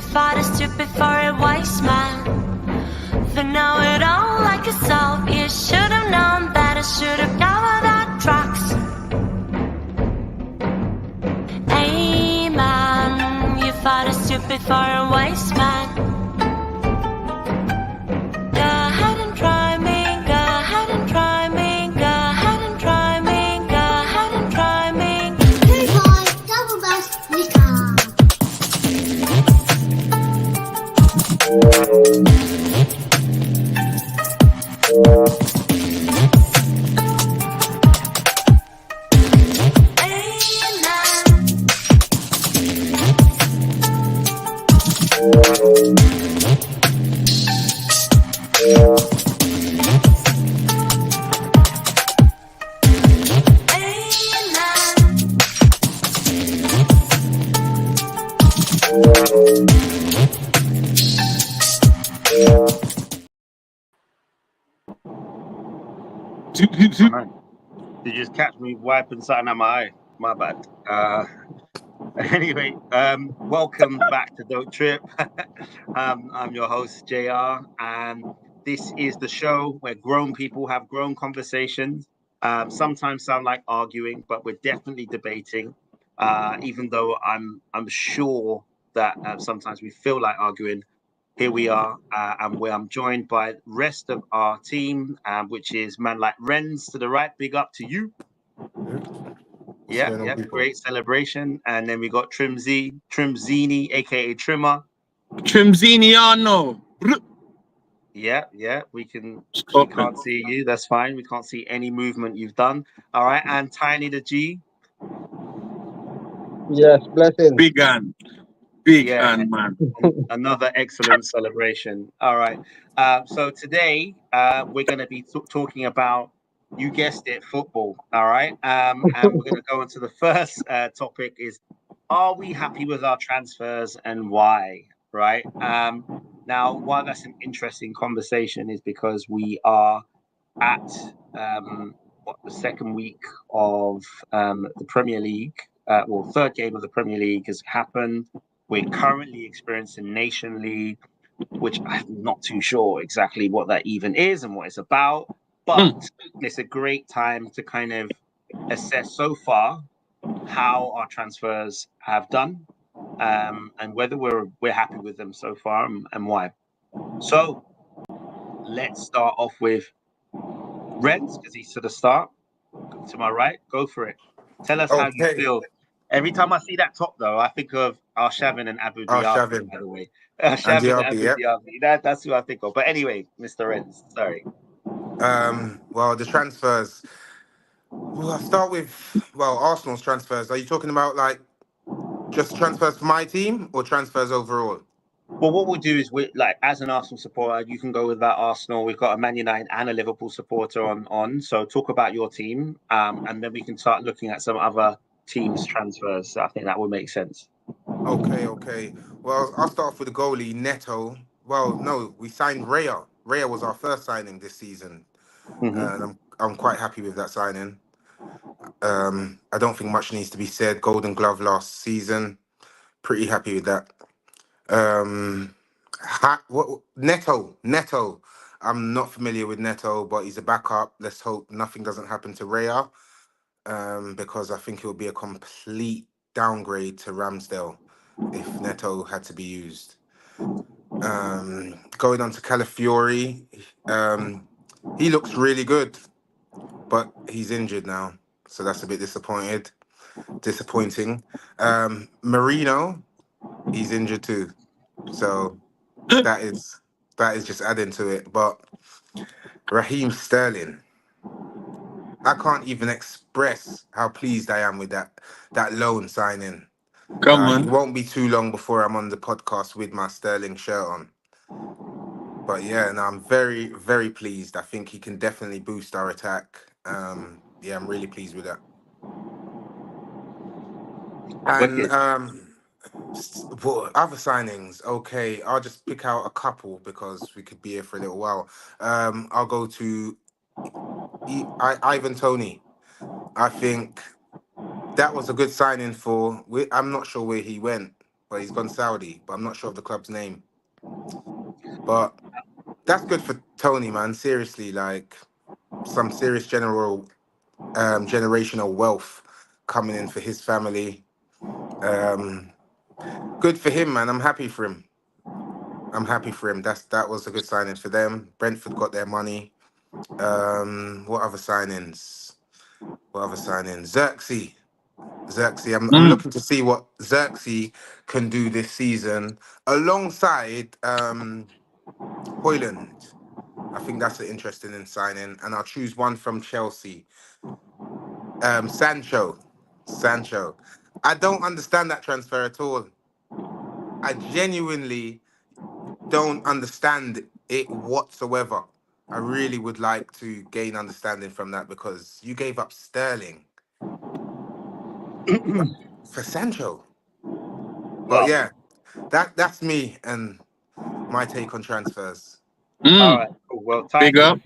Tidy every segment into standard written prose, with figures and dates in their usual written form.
you fought a stupid for a wise man. For know it all like yourself, you should have known that I should have covered our tracks. Hey man, you fought a stupid for a wise man. Go ahead and try me, go ahead and try me, go ahead and try me, go ahead and try me. Hey boy, double bass, guitar. Oh, no. Did you just catch me wiping something out my eye? My bad. Anyway, welcome back to Don't Trip. I'm your host, JR, and this is the show where grown people have grown conversations. Sometimes sound like arguing, but we're definitely debating. Even though I'm sure that sometimes we feel like arguing. Here we are, and where I'm joined by the rest of our team, which is man like Renz to the right. Big up to you. Yeah, great celebration. And then we got Trimzini, aka Trimmer. Trimziniano. Yeah, we can't see you. That's fine. We can't see any movement you've done. All right, and Tiny the G. Yes, blessing. Big hand, man. Another excellent celebration. All right. So today we're going to be talking about, you guessed it, football. All right. And we're going to go into the first topic is, are we happy with our transfers and why? Right. Now, why that's an interesting conversation is because we are at the second week of the Premier League. Third game of the Premier League has happened. We're currently experiencing Nation League, which I'm not too sure exactly what that even is and what it's about. But it's a great time to kind of assess so far how our transfers have done, and whether we're happy with them so far and why. So let's start off with Renz, because he's to the start. To my right, go for it. Tell us how you feel. Every time I see that top, though, I think of Arshavin and Abu Diaby, by the way. Arshavin and Abu Diaby. That's who I think of. But anyway, Mr. Renz, sorry. Well, the transfers. Well, I'll start with, Arsenal's transfers. Are you talking about, like, just transfers for my team or transfers overall? Well, what we'll do is, as an Arsenal supporter, you can go with that Arsenal. We've got a Man United and a Liverpool supporter on. So talk about your team, and then we can start looking at some other teams' transfers. I think that would make sense. Okay. Well, I'll start off with the goalie, Neto. Well, no, we signed Raya. Raya was our first signing this season. And I'm quite happy with that signing. I don't think much needs to be said. Golden Glove last season. Pretty happy with that. Neto. I'm not familiar with Neto, but he's a backup. Let's hope nothing doesn't happen to Raya, because I think it would be a complete downgrade to Ramsdale if Neto had to be used. Going on to Calafiori, he looks really good, but he's injured now, so that's a bit disappointing. Marino, he's injured too, so that is just adding to it. But Raheem Sterling, I can't even express how pleased I am with that loan signing. Come on. It won't be too long before I'm on the podcast with my Sterling shirt on. But yeah, no, I'm very, very pleased. I think he can definitely boost our attack. I'm really pleased with that. And other signings, okay, I'll just pick out a couple because we could be here for a little while. I'll go to Ivan Toney. I think that was a good signing I'm not sure where he went. but he's gone Saudi. But I'm not sure of the club's name. But that's good for Tony, man. Seriously, like some serious generational wealth coming in for his family. Good for him, man. I'm happy for him. That was a good signing for them. Brentford got their money. What other signings? Xerxes. I'm looking to see what Xerxes can do this season alongside Hoyland. I think that's an interesting signing, and I'll choose one from Chelsea. Sancho. I don't understand that transfer at all. I genuinely don't understand it whatsoever. I really would like to gain understanding from that because you gave up Sterling for Sancho. But yeah, that's me and my take on transfers. All right, cool. Well, Big Tyson, up.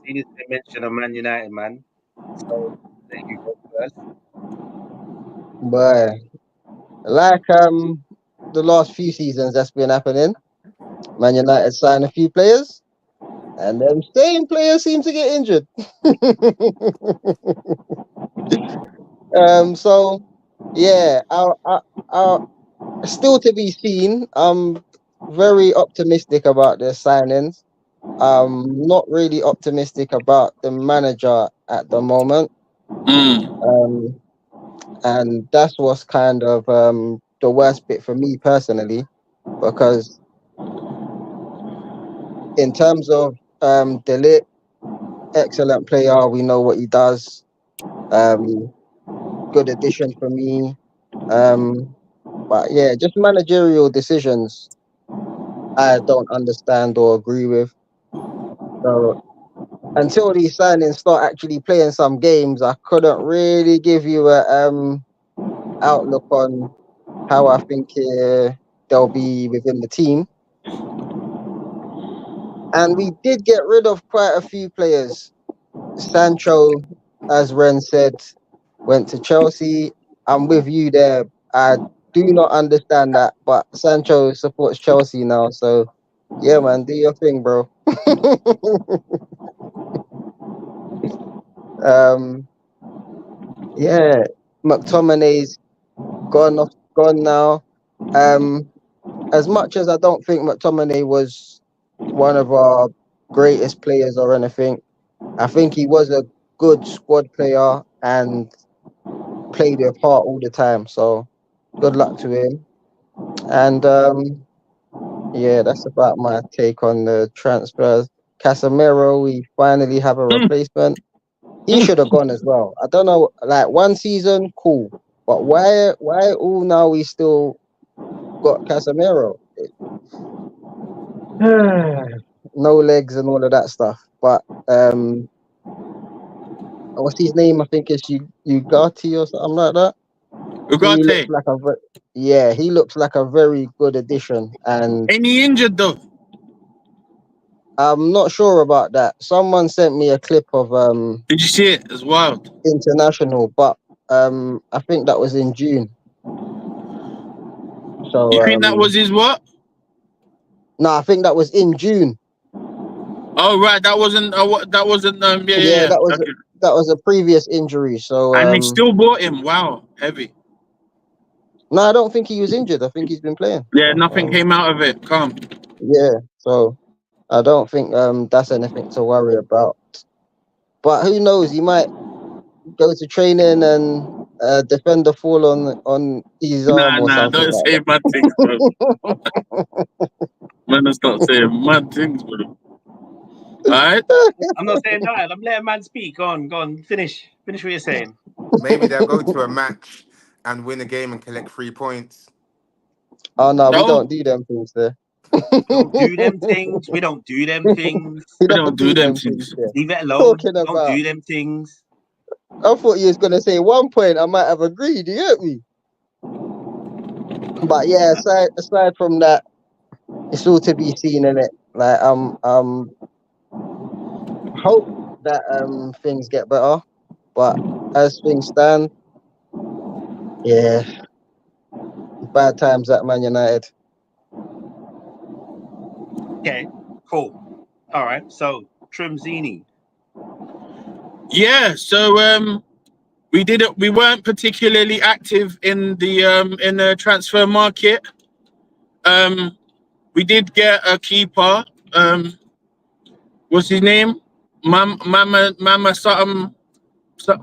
he needs to mention a Man United man. So there you go first. But like the last few seasons that's been happening, Man United signed a few players, and them same players seem to get injured. So yeah, our still to be seen. I'm very optimistic about their signings. Not really optimistic about the manager at the moment. And that's what's kind of the worst bit for me personally, because in terms of De Ligt, excellent player, we know what he does. Good addition for me. But yeah, just managerial decisions I don't understand or agree with. So until these signings start actually playing some games, I couldn't really give you a outlook on how I think they'll be within the team. And we did get rid of quite a few players. Sancho, as Ren said, went to Chelsea. I'm with you there. I do not understand that, but Sancho supports Chelsea now. So, yeah, man, do your thing, bro. Yeah, McTominay's gone now. As much as I don't think McTominay was one of our greatest players or anything, I think he was a good squad player and played with heart all the time. So good luck to him. And yeah, that's about my take on the transfers. Casemiro, we finally have a replacement. He should have gone as well. I don't know, like one season, cool. But why all now we still got Casemiro? No legs and all of that stuff. But what's his name? I think it's Ugarte or something like that. Ugarte. He looks like a very good addition. And Ain't he injured though? I'm not sure about that. Someone sent me a clip of Did you see it? It's wild. International, but I think that was in June. So You think that was his what? No, I think that was in June. Oh right, that wasn't yeah. That was a previous injury. So and they still bought him. Wow, heavy. No, I don't think he was injured. I think he's been playing. Yeah, nothing came out of it. Come. Yeah, so I don't think that's anything to worry about. But who knows? He might go to training and defender fall on his arm or something. Don't say mad things, bro. Man, start saying mad things, bro. Alright? I'm not saying that. I'm letting man speak. Go on. Finish what you're saying. Maybe they'll go to a match and win a game and collect 3 points. Oh no, we don't do them things there. Don't do them things. We don't do them things. We don't do them things. Leave it alone. Don't do them things. I thought you was gonna say 1 point. I might have agreed. You get me? But yeah, aside from that, it's all to be seen, innit? Like hope that things get better, but as things stand, yeah, bad times at Man United. Okay, cool. All right. So Trimzini. Yeah, so we weren't particularly active in the transfer market. We did get a keeper. What's his name? Mama something,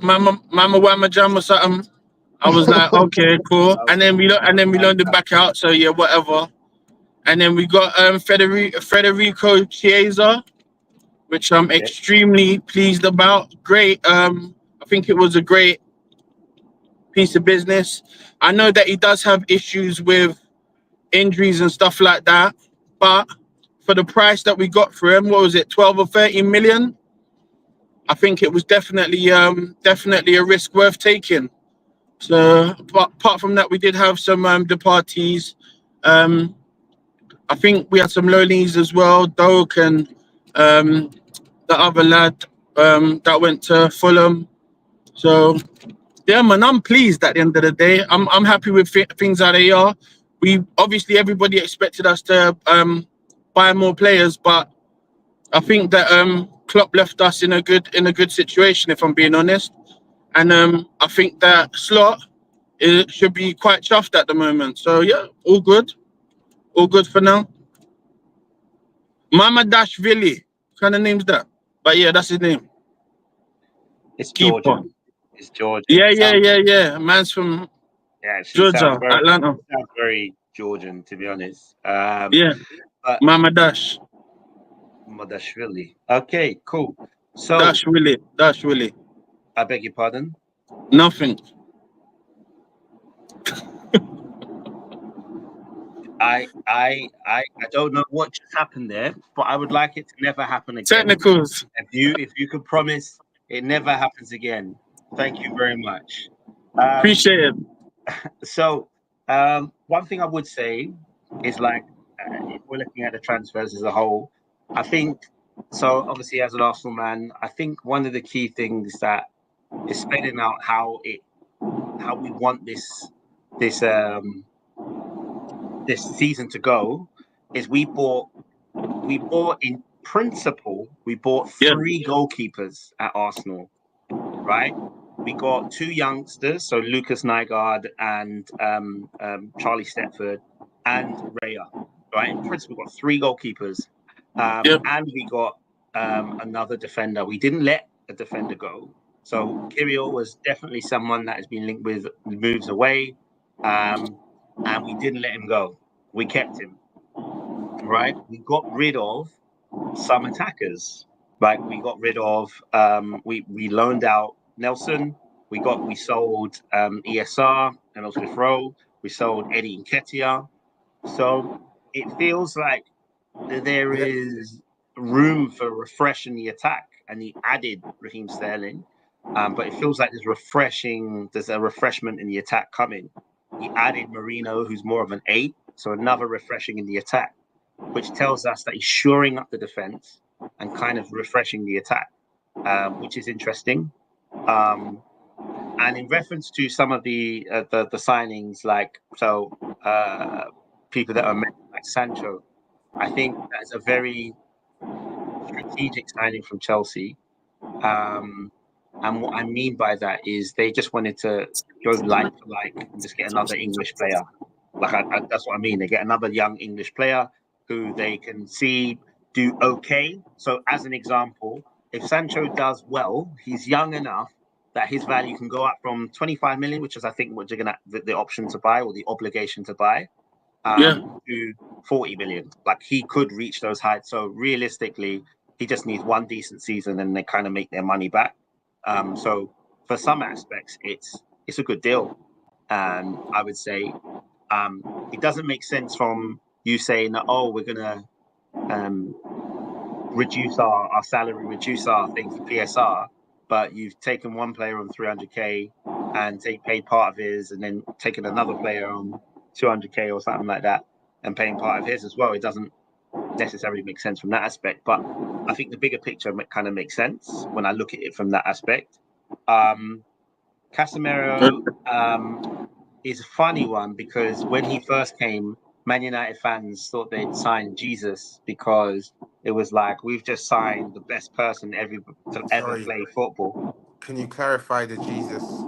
Mama Wama Jam or something. I was like, okay, cool. And then we loaned him back out. So yeah, whatever. And then we got Federico Chiesa, which I'm extremely pleased about. Great. I think it was a great piece of business. I know that he does have issues with injuries and stuff like that, but for the price that we got for him, what was it, 12 or 13 million? I think it was definitely a risk worth taking. So, but apart from that, we did have some departees. I think we had some loanies as well, Doak and the other lad that went to Fulham. So yeah, man, I'm pleased at the end of the day. I'm happy with things how they are. We obviously everybody expected us to buy more players, but I think that Klopp left us in a good situation, if I'm being honest. And I think that Slot should be quite chuffed at the moment. So yeah, all good for now. Mamadashvili, what kind of name's that? But yeah, that's his name. It's Keeper. Georgian. It's Georgian. Yeah. Man's from Georgia, Atlanta. Sounds very Georgian, to be honest. Yeah, but Mamadash. Madashvili. Okay, cool. So Dash Willie. I beg your pardon. Nothing. I don't know what just happened there, but I would like it to never happen again. Technicals. If you could promise it never happens again, thank you very much. Appreciate it. So one thing I would say is like if we're looking at the transfers as a whole, I think so. Obviously, as an Arsenal man, I think one of the key things that is spelling out how we want this season to go is we bought in principle three goalkeepers at Arsenal, right? We got two youngsters, so Lucas Nygaard and Charlie Stepford and Raya, right? In principle, we got three goalkeepers, and we got another defender. We didn't let a defender go, so Kirill was definitely someone that has been linked with moves away. And we didn't let him go. We kept him, right? We got rid of some attackers. Like we got rid of, we loaned out Nelson. We sold ESR and also Rowe. We sold Eddie Nketiah. So it feels like there is room for refresh in the attack, and he added Raheem Sterling. But it feels like there's a refreshment in the attack coming. He added Marino, who's more of an 8, so another refreshing in the attack, which tells us that he's shoring up the defense and kind of refreshing the attack, which is interesting. And in reference to some of the signings, people that are like Sancho, I think that's a very strategic signing from Chelsea. And what I mean by that is they just wanted to go like for like and just get another English player. That's what I mean. They get another young English player who they can see do okay. So as an example, if Sancho does well, he's young enough that his value can go up from 25 million, which is I think what you're gonna the option to buy or the obligation to buy, to 40 million. Like he could reach those heights. So realistically, he just needs one decent season and they kind of make their money back. So for some aspects, it's a good deal. And I would say it doesn't make sense from you saying that, oh, we're going to reduce our salary, reduce our thing for PSR, but you've taken one player on 300k and paid part of his and then taken another player on 200k or something like that and paying part of his as well. It doesn't necessarily make sense from that aspect, but I think the bigger picture kind of makes sense when I look at it from that aspect. Casemiro, is a funny one because when he first came, Man United fans thought they'd sign Jesus because it was like we've just signed the best person to ever Sorry, play football. can you clarify the Jesus?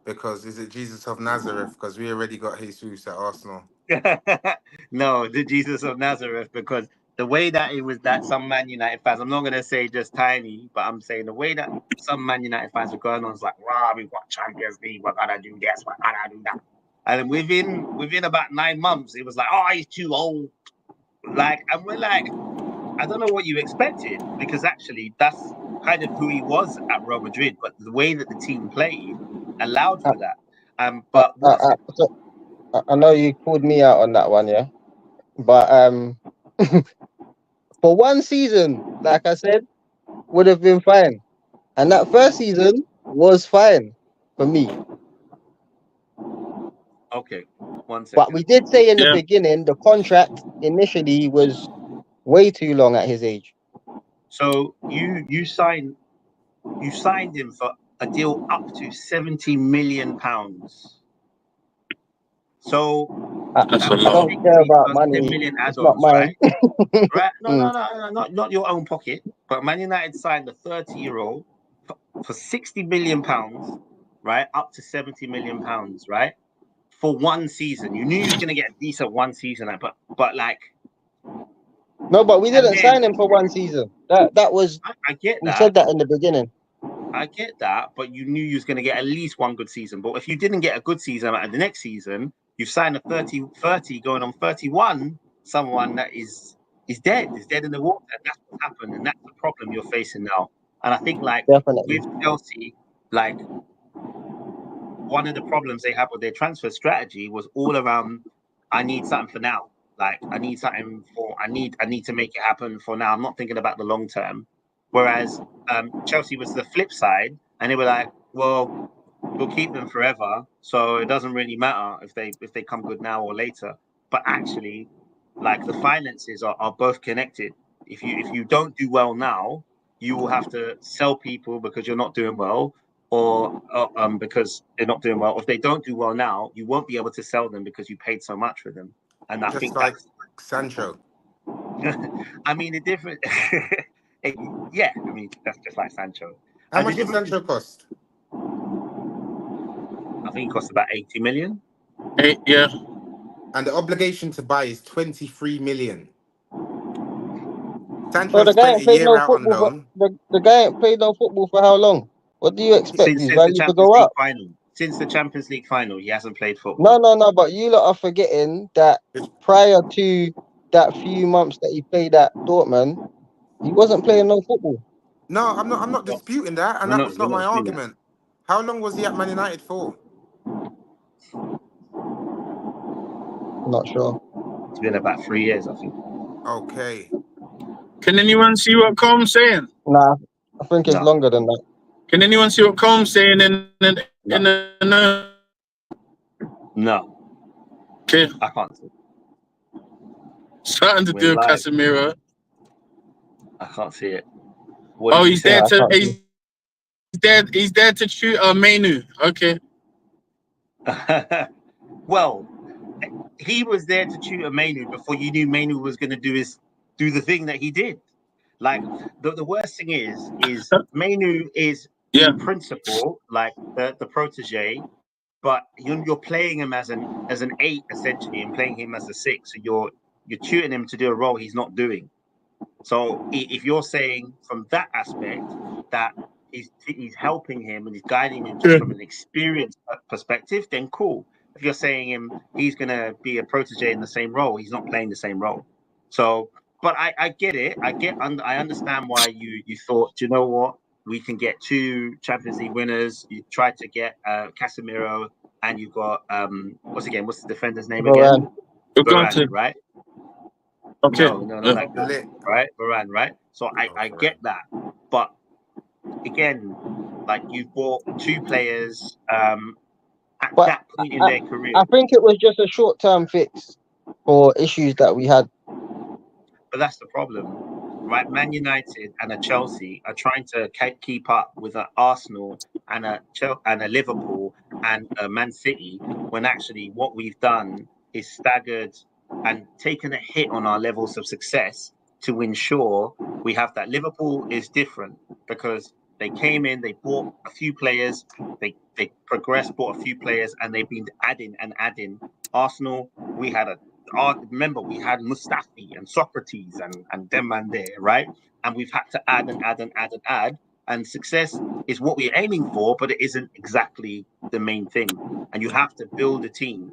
Because is it Jesus of Nazareth? Because we already got Jesus at Arsenal. No, the Jesus of Nazareth, because the way that it was that some Man United fans, I'm not going to say just tiny, but I'm saying the way that some Man United fans were going on is like, wow, we've got Champions League, we're going to do this, we're going to do that. And then within about 9 months, it was like, oh, he's too old. Like, and we're like, I don't know what you expected, because actually that's kind of who he was at Real Madrid, but the way that the team played allowed for that. But what's it? So I know you called me out on that one, yeah. But for one season, like I said, would have been fine. And that first season was fine for me. Okay, 1 second. But we did say in the Yeah. beginning the contract initially was way too long at his age. So you signed him for a deal up to £70 million. So That's a I lot. don't care about plus 10 money. million It's not add-ons, mine. right? Right? No, Mm. not your own pocket. But Man United signed a 30-year-old for £60 million, right? Up to £70 million, right? For one season. You knew you was gonna get a decent one season, but like. No, but we And didn't then sign him for one season. That was I get we that. said that in the beginning. I get that, but you knew you was going to get at least one good season. But if you didn't get a good season at the next season, you've signed a 30 going on 31, someone that is dead in the water. And that's what happened. And that's the problem you're facing now. And I think like Definitely. with Chelsea, like one of the problems they have with their transfer strategy was all around, I need something for now. Like I need something for, I need to make it happen for now. I'm not thinking about the long term. Whereas Chelsea was the flip side, and they were like, "Well, we'll keep them forever, so it doesn't really matter if they come good now or later." But actually, like the finances are both connected. If you don't do well now, you will have to sell people because you're not doing well, or because they're not doing well. If they don't do well now, you won't be able to sell them because you paid so much for them. And I Just think like that's. Sancho. I mean, the difference. Yeah, I mean that's just like Sancho. How The much did difference, Sancho cost? I think, it cost about 80 million. Yeah. And the obligation to buy is 23 million. So Sancho the guy spent ain't a played year no out on football. loan. The guy ain't played no football for how long? What do you expect? Since His the value to Champions go League up? final. Since the Champions League final, he hasn't played football. No. But you lot are forgetting that prior to that few months that he played at Dortmund, he wasn't playing no football. No, I'm not Well, disputing that, and we're that not was not my doing that. argument. How long was he at Man United for? Not sure. It's been about 3 years, I think. Okay. Can anyone see what Combs saying? Nah, I think it's No, longer than that. Can anyone see what Combs saying in the no, okay? I can't see. Something to We're do with live. Casemiro. I can't see it. What Oh, did he he's say? there I to can't see. he's there to shoot Menu. Okay. Well, he was there to shoot a Mainu before you knew Mainu was going to do the thing that he did. Like the worst thing is Mainu is Yeah. in principle like the protege, but you're playing him as an 8 essentially, and playing him as a 6. So you're tutoring him to do a role he's not doing. So if you're saying from that aspect that he's helping him and he's guiding him just from an experience perspective, then cool. If you're saying he's going to be a protege in the same role, he's not playing the same role. So, but I get it. I understand why you thought, you know what, we can get 2 Champions League winners. You tried to get Casemiro, and you've got what's the defender's name again? Varane, right? Okay. No, like Lit. right, Varane, right? So I get that, but again, like you bought 2 players at But that point in their career. I think it was just a short-term fix for issues that we had. But that's the problem, right? Man United and a Chelsea are trying to keep up with an Arsenal and a Liverpool and Man City, when actually what we've done is staggered and taken a hit on our levels of success to ensure we have that. Liverpool is different because they came in, they bought a few players, they progressed, bought a few players, and they've been adding and adding. Arsenal, we had remember, we had Mustafi and Socrates and them man there, right? And we've had to add and add and add and add. And success is what we're aiming for, but it isn't exactly the main thing. And you have to build a team,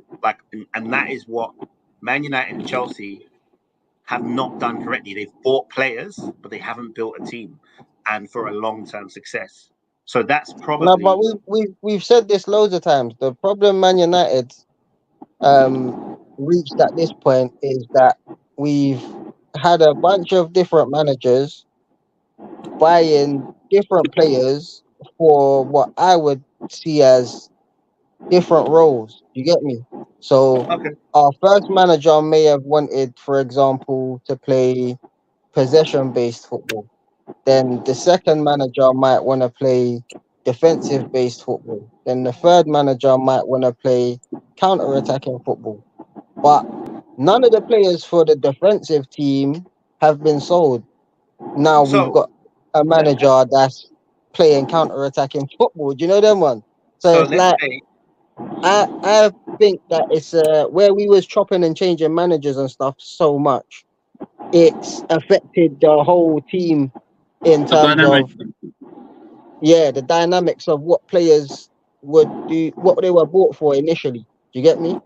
and that is what Man United and Chelsea have not done correctly. They've bought players, but they haven't built a team, and for a long-term success. So that's probably No, but we've said this loads of times. The problem Man United reached at this point is that we've had a bunch of different managers buying different players for what I would see as different roles. You get me? So okay. our first manager may have wanted, for example, to play possession-based football. Then the second manager might want to play defensive-based football. Then the third manager might want to play counter-attacking football. But none of the players for the defensive team have been sold. Now we've So got a manager that's playing counter-attacking football. Do you know them one? So it's let's like say I think that it's where we was chopping and changing managers and stuff so much, it's affected the whole team in The terms dynamic. of the dynamics of what players would do, what they were bought for initially. Do you get me?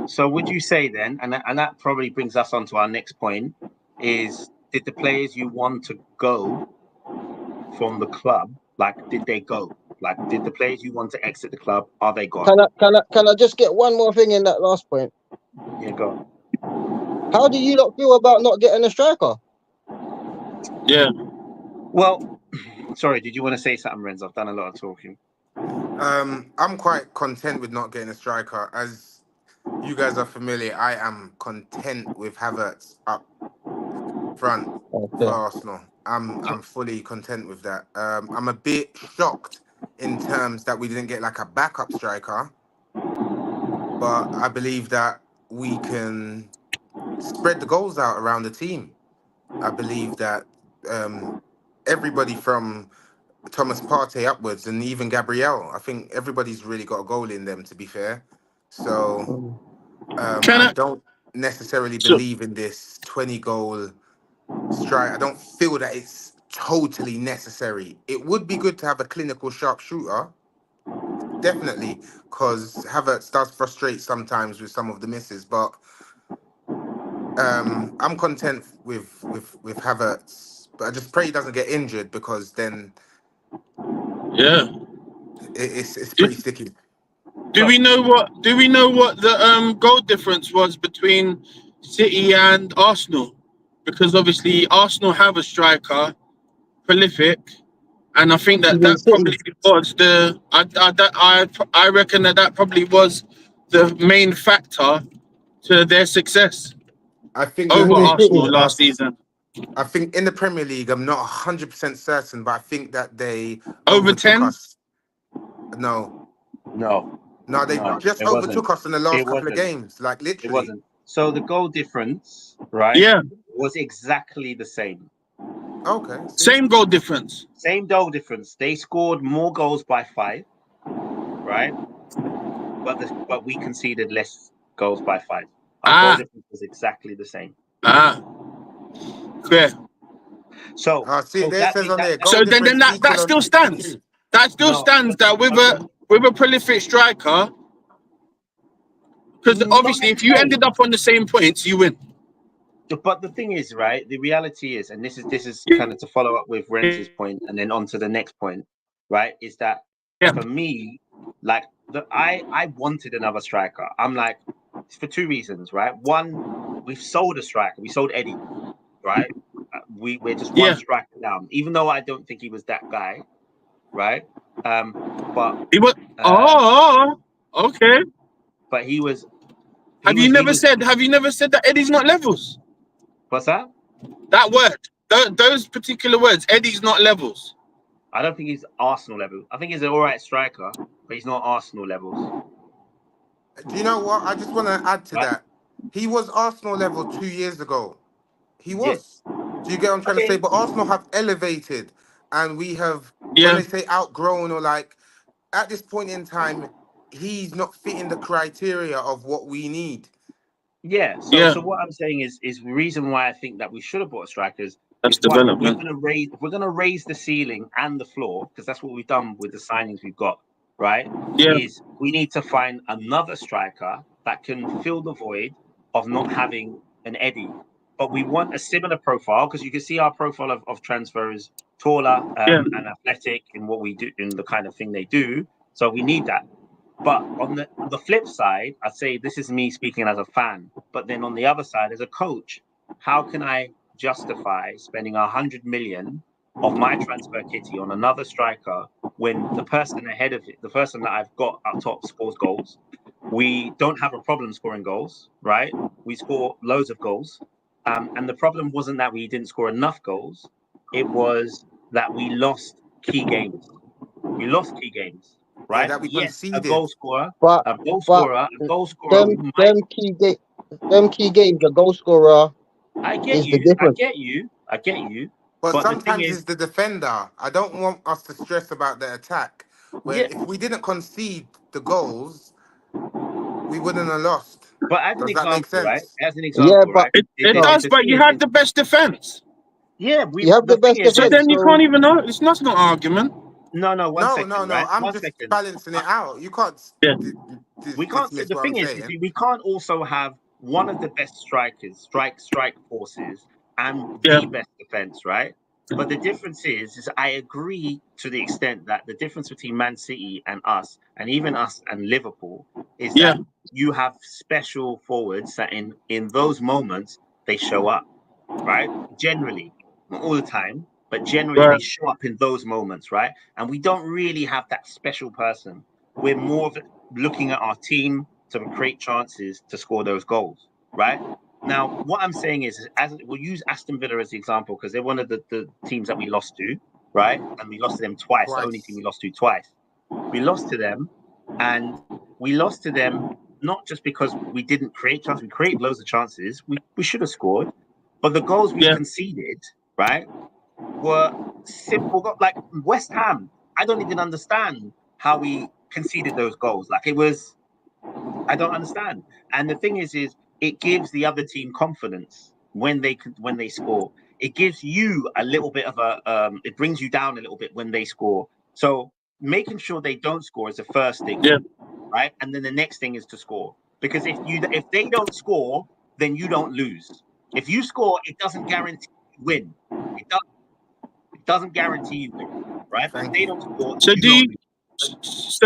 so would you say then, and that probably brings us on to our next point, is did the players you want to go from the club, did they go? Did the players you want to exit the club, are they gone? Can I just get one more thing in that last point? Yeah, go. How do you lot feel about not getting a striker? Yeah. Well, sorry, did you want to say something, Renz? I've done a lot of talking. I'm quite content with not getting a striker. As you guys are familiar, I am content with Havertz up front for Arsenal. I'm fully content with that. I'm a bit shocked in terms that we didn't get like a backup striker, but I believe that we can spread the goals out around the team. I believe that everybody from Thomas Partey upwards and even Gabriel, I think everybody's really got a goal in them, to be fair. So I don't necessarily believe in this 20-goal strike. I don't feel that it's totally necessary. It would be good to have a clinical sharp shooter, definitely, because Havertz does frustrate sometimes with some of the misses, but I'm content with Havertz, but I just pray he doesn't get injured, because then it's pretty sticky. Do we know what the goal difference was between City and Arsenal? Because obviously Arsenal have a striker, prolific, and I think that probably was I reckon that probably was the main factor to their success I think over Arsenal last season. I think in the Premier League, I'm not 100% certain, but I think that they over 10. No, they just overtook us in the last couple of games, like literally. It wasn't. So the goal difference, right? Yeah, was exactly the same. Okay. Same goal difference. Same goal difference. They scored more goals by 5, right? But we conceded less goals by 5. Our goal difference was exactly the same. Fair. So that still stands. That still stands that with a prolific striker, because obviously if you ended up on the same points, you win. But the thing is, right? The reality is, and this is kind of to follow up with Renz's point, and then on to the next point, right? Is that for me, I wanted another striker. I'm like, it's for 2 reasons, right? One, we've sold a striker. We sold Eddie, right? We're just one striker down, even though I don't think he was that guy, right? But he was. Okay. But he was. Have you never said that Eddie's not levels? What's that? That word. Those particular words. Eddie's not levels. I don't think he's Arsenal level. I think he's an all right striker, but he's not Arsenal levels. Do you know what? I just want to add to Right. that. He was Arsenal level 2 years ago. He Yeah. was. Do you get what I'm trying to Okay. say? But Arsenal have elevated, and we have, Yeah. when they say outgrown, or like, at this point in time, he's not fitting the criteria of what we need. Yeah. Yeah. So what I'm saying is the reason why I think that we should have bought strikers That's is one, development. we're gonna raise the ceiling and the floor, because that's what we've done with the signings we've got, right? Yeah. Is we need to find another striker that can fill the void of not having an Eddie. But we want a similar profile, because you can see our profile of transfer is taller Yeah. and athletic in what we do, in the kind of thing they do. So we need that. But on the flip side, I'd say this is me speaking as a fan. But then on the other side, as a coach, how can I justify spending 100 million of my transfer kitty on another striker when the person ahead of it, the person that I've got up top, scores goals? We don't have a problem scoring goals, right? We score loads of goals. And the problem wasn't that we didn't score enough goals. It was that we lost key games. We lost key games, right? that we Yes, conceded. a goal scorer, But a goal scorer them might. key games, the goal scorer I get is the you. difference. I get you. But But the thing sometimes is, it's the defender. I don't want us to stress about the attack. When yeah. if we didn't concede the goals, we wouldn't have lost. But as an Does that make example, right? sense? As an example, Yeah, but right? It No. does, The but thing you is, have the best defense. yeah, You have the best thing is, So defense. then you So- can't even know. It's not an argument. no, one No, second, no. right? I'm One just second. balancing it out. You can't Yeah. We can't. dismiss The what thing I'm is, saying. we can't also have one of the best strikers, strike forces, and Yeah. the best defense, right? But the difference is I agree to the extent that the difference between Man City and us, and even us and Liverpool, is Yeah. that you have special forwards that in those moments they show up, right? Generally, not all the time, but generally Right. they show up in those moments, right? And we don't really have that special person. We're more of looking at our team to create chances to score those goals, right? Now, what I'm saying is, as we'll use Aston Villa as the example, because they're one of the teams that we lost to, right? And we lost to them twice. The only team we lost to twice. We lost to them, and we lost to them not just because we didn't create chances. We created loads of chances. We should have scored, but the goals we Yeah. conceded, right, were simple. Like West Ham, I don't even understand how we conceded those goals. Like it was, I don't understand. And the thing is it gives the other team confidence when they score. It gives you a little bit of it brings you down a little bit when they score. So making sure they don't score is the first thing, Yeah. right? And then the next thing is to score, because if they don't score, then you don't lose. If you score, it doesn't guarantee you win. It doesn't guarantee you win, right? If they don't score, So you do don't you? lose.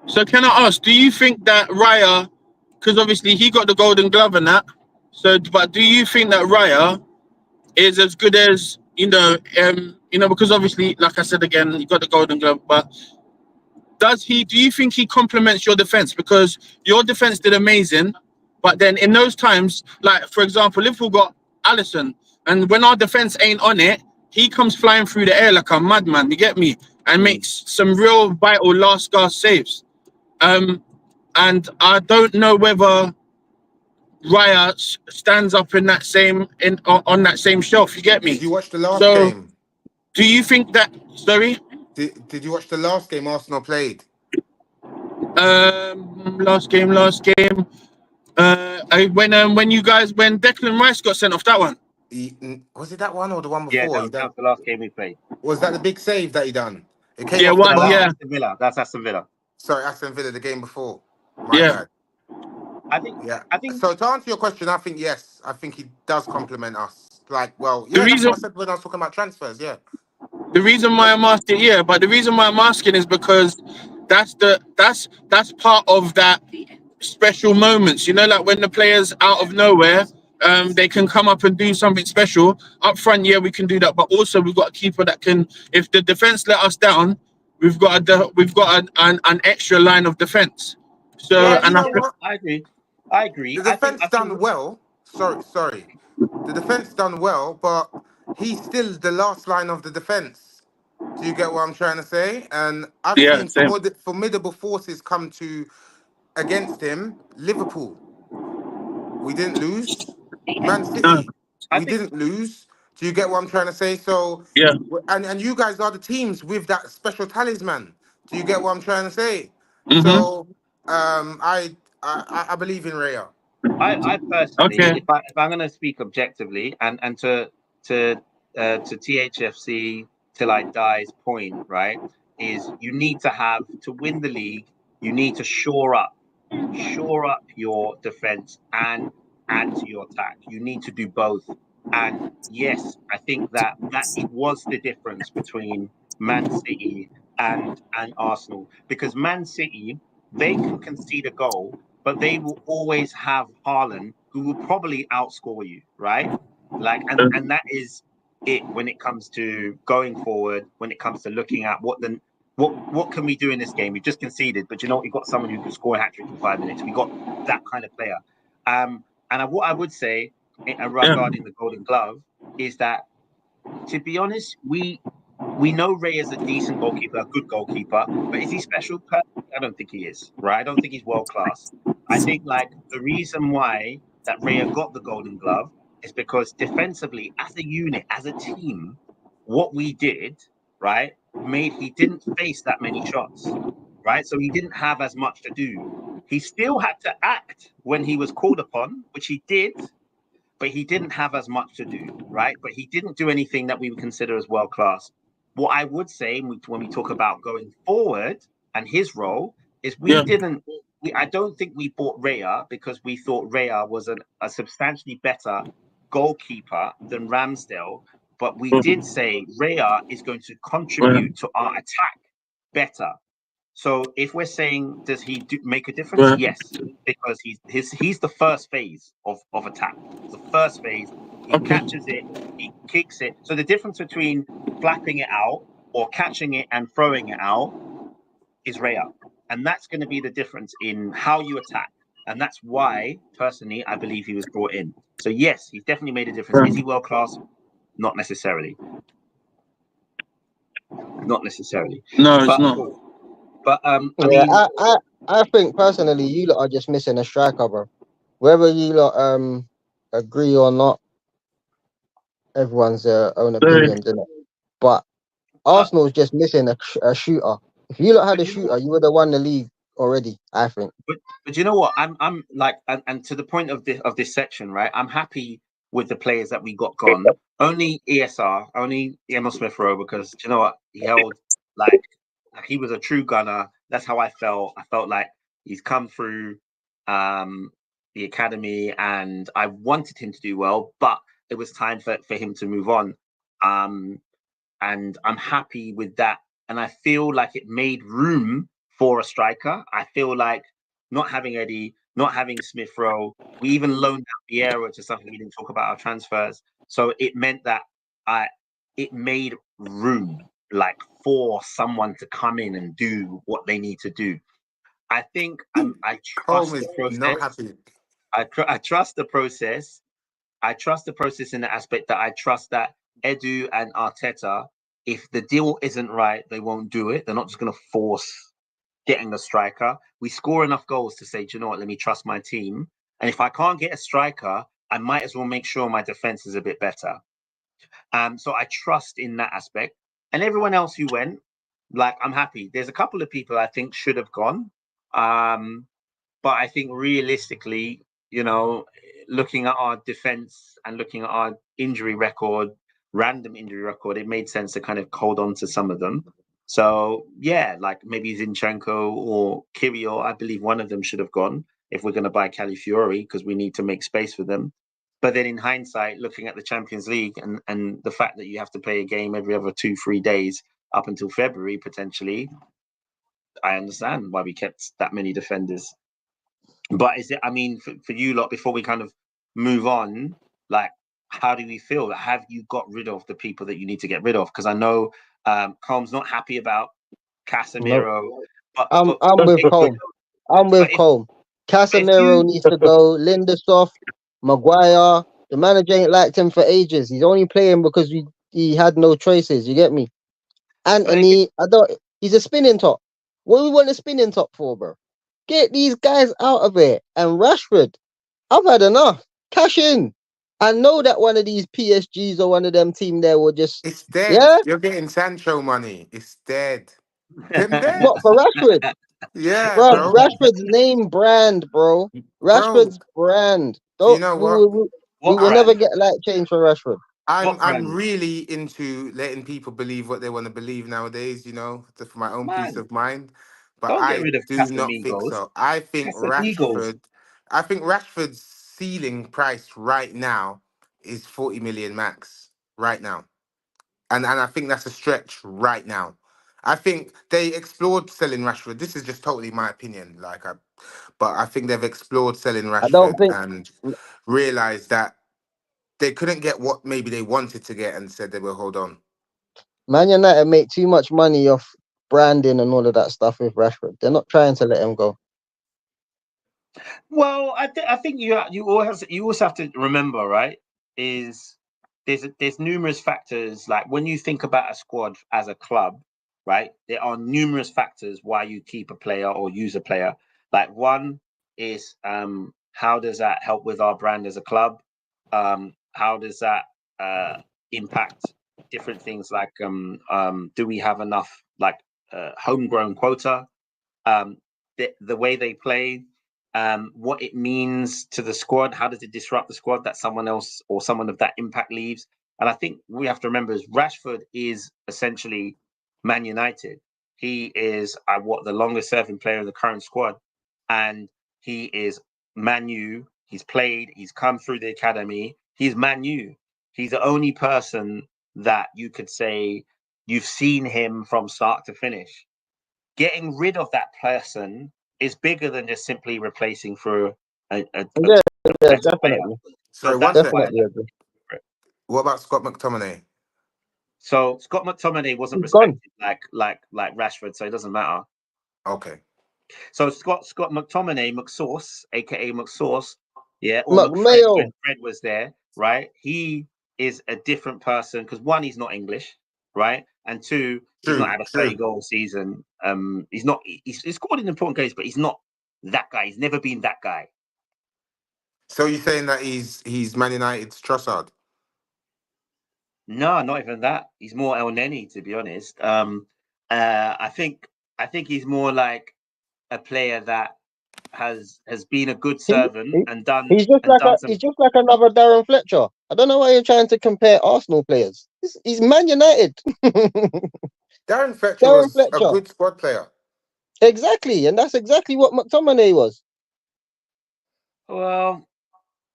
So can I ask? Do you think that Raya, because obviously he got the Golden Glove and that. So, but do you think that Raya is as good as because obviously, like I said again, he got the Golden Glove, but do you think he complements your defense? Because your defense did amazing, but then in those times, like for example, Liverpool got Alisson, and when our defense ain't on it, he comes flying through the air like a madman, you get me, and makes some real vital last gasp saves. And I don't know whether Raya stands up in that same on that same shelf, you get me? Did you watch the last So game? do you think that sorry? Did you watch the last game Arsenal played? Last game. When Declan Rice got sent off, that one. Was it that one or the one Yeah, before? that was the last game we played. Was that the big save that he done? It came Yeah, off one, the bar. yeah. Aston Villa. That's Aston Villa. Sorry, Aston Villa, the game before. My Yeah. bad. I think. So to answer your question, I think yes. I think he does complement us. Like, well, The yeah, that's reason- what I said when I was talking about transfers. Yeah. The reason why I'm asking is because that's part of that special moments. You know, like when the players out of nowhere, they can come up and do something special. Up front, yeah, we can do that, but also we've got a keeper that can. If the defense let us down, we've got an extra line of defense. So Yeah, and you know what? I agree. The defense done well. Sorry. The defense done well, but he's still the last line of the defense. Do you get what I'm trying to say? And I've Yeah, seen same. formidable forces come to against him. Liverpool, we didn't lose. Man No, City, I we think didn't lose. Do you get what I'm trying to say? So, yeah. and you guys are the teams with that special talisman. Do you get what I'm trying to say? Mm-hmm. So, I believe in Raya. I personally, Okay. if I'm going to speak objectively, and to THFC till I die's point, right, is you need to have to win the league. You need to shore up your defense and add to your attack. You need to do both. And yes, I think that it was the difference between Man City and Arsenal, because Man City, they can concede a goal, but they will always have Haaland, who will probably outscore you, right? Like, and that is it when it comes to going forward. When it comes to looking at what can we do in this game? We just conceded, but you know what? We've got someone who can score a hat trick in 5 minutes. We got that kind of player. And what I would say Yeah. regarding the Golden Glove is that, to be honest, we know Ray is a decent goalkeeper, a good goalkeeper, but is he special? I don't think he is, right? I don't think he's world class. I think like the reason why that Raya got the Golden Glove is because defensively, as a unit, as a team, what we did, right, made he didn't face that many shots, right? So he didn't have as much to do. He still had to act when he was called upon, which he did, but he didn't have as much to do, right? But he didn't do anything that we would consider as world class. What I would say when we talk about going forward and his role is Yeah. I don't think we bought Raya because we thought Raya was a substantially better goalkeeper than Ramsdale, but we did say Raya is going to contribute to our attack better. So if we're saying, does he make a difference? Right. Yes, because he's the first phase of attack. The first phase, he Okay. catches it, he kicks it. So the difference between flapping it out or catching it and throwing it out is Raya, and that's going to be the difference in how you attack. And that's why, personally, I believe he was brought in. So yes, he's definitely made a difference. Right. Is he world class? Not necessarily. Not necessarily. No, it's But not. I Yeah, mean, I think personally, you lot are just missing a striker, bro. Whether you lot agree or not, everyone's own Sorry. opinions, innit? But Arsenal's just missing a shooter. If you lot had a shooter, you would have won the league already, I think. But you know what? I'm like, and to the point of this section, right? I'm happy with the players that we got gone. Only ESR, only Emil Smith Rowe, because you know what? He held like he was a true gunner. That's how I felt. I felt like he's come through the academy, and I wanted him to do well, but it was time for him to move on. And I'm happy with that. And I feel like it made room for a striker. I feel like not having Eddie, not having Smith Rowe, we even loaned out Vieira, which is something we didn't talk about our transfers. So it meant that it made room like for someone to come in and do what they need to do. I think I trust Home is the process. not happy. I trust the process. I trust the process in the aspect that I trust that Edu and Arteta, if the deal isn't right, they won't do it. They're not just going to force getting a striker. We score enough goals to say, do you know what, let me trust my team. And if I can't get a striker, I might as well make sure my defense is a bit better. So I trust in that aspect. And everyone else who went, like, I'm happy. There's a couple of people I think should have gone. But I think realistically, you know, looking at our defense and looking at our injury record, random injury record, it made sense to kind of hold on to some of them. So yeah, like maybe Zinchenko or Kirill, I believe one of them should have gone if we're going to buy Calafiori, because we need to make space for them. But then in hindsight, looking at the Champions League and the fact that you have to play a game every other 2-3 days up until February potentially, I understand why we kept that many defenders. But is it, I mean, for you lot, before we kind of move on, like, how do we feel? Have you got rid of the people that you need to get rid of? Because I know Combs not happy about Casemiro. But I'm with Colm. I'm with if- Colm. Casemiro needs to go. Lindelof, Maguire, The manager ain't liked him for ages. He's only playing because he had no choices. You get me? But if Anthony, I don't. He's a spinning top. What do we want a spinning top for, bro? Get these guys out of it. And Rashford, I've had enough. Cash in. I know that one of these PSGs or one of them team there will just, It's dead. yeah. You're getting Sancho money. It's dead. Them dead. What for Rashford, Yeah, bro? bro. Rashford's name brand, bro. Bro, Rashford's brand. do you Don't know we what? will, we what will I, never brand? get like change for Rashford. What I'm brand? really into letting people believe what they want to believe nowadays, you know, for my own peace Man, of mind. But don't get I rid of do not think Casamigos. so. Casamigos. I think Rashford's ceiling price right now is 40 million max right now. And I think that's a stretch right now. I think they explored selling Rashford. This is just totally my opinion. But I think they've explored selling I don't Rashford think and realized that they couldn't get what maybe they wanted to get and said they will hold on. Man United make too much money off branding and all of that stuff with Rashford. They're not trying to let him go. Well, I think you also have to remember, right? Is there's numerous factors, like when you think about a squad as a club, right? There are numerous factors why you keep a player or use a player. Like one is how does that help with our brand as a club? How does that impact different things like do we have enough like homegrown quota? The way they play, what it means to the squad, how does it disrupt the squad that someone else or someone of that impact leaves? And I think we have to remember is Rashford is essentially Man United. He is what the longest serving player of the current squad, and he is Man U. He's played. He's come through the academy. He's Man U. He's the only person that you could say you've seen him from start to finish. Getting rid of that person is bigger than just simply replacing for a Yeah, yeah, better player. definitely, So Sorry, one that's sec. why. definitely agree. What about Scott McTominay? So Scott McTominay wasn't He's gone. respected like Rashford, so it doesn't matter. Okay. So Scott McTominay, McSauce, aka McSauce, yeah, or McFred McMayo. when Fred was there, right? He is a different person because one, he's not English, right? And two, he's not True, had a 30 true. goal season. He's scored in important games, but he's not that guy. He's never been that guy. So you're saying that he's Man United's Trossard? No, not even that. He's more El Neni, to be honest. I think he's more like a player that has been a good He, servant he, and he's just like another Darren Fletcher. I don't know why you're trying to compare Arsenal players. He's Man United. Darren Fletcher Darren was a Fletcher. good squad player. Exactly, and that's exactly what McTominay was. well,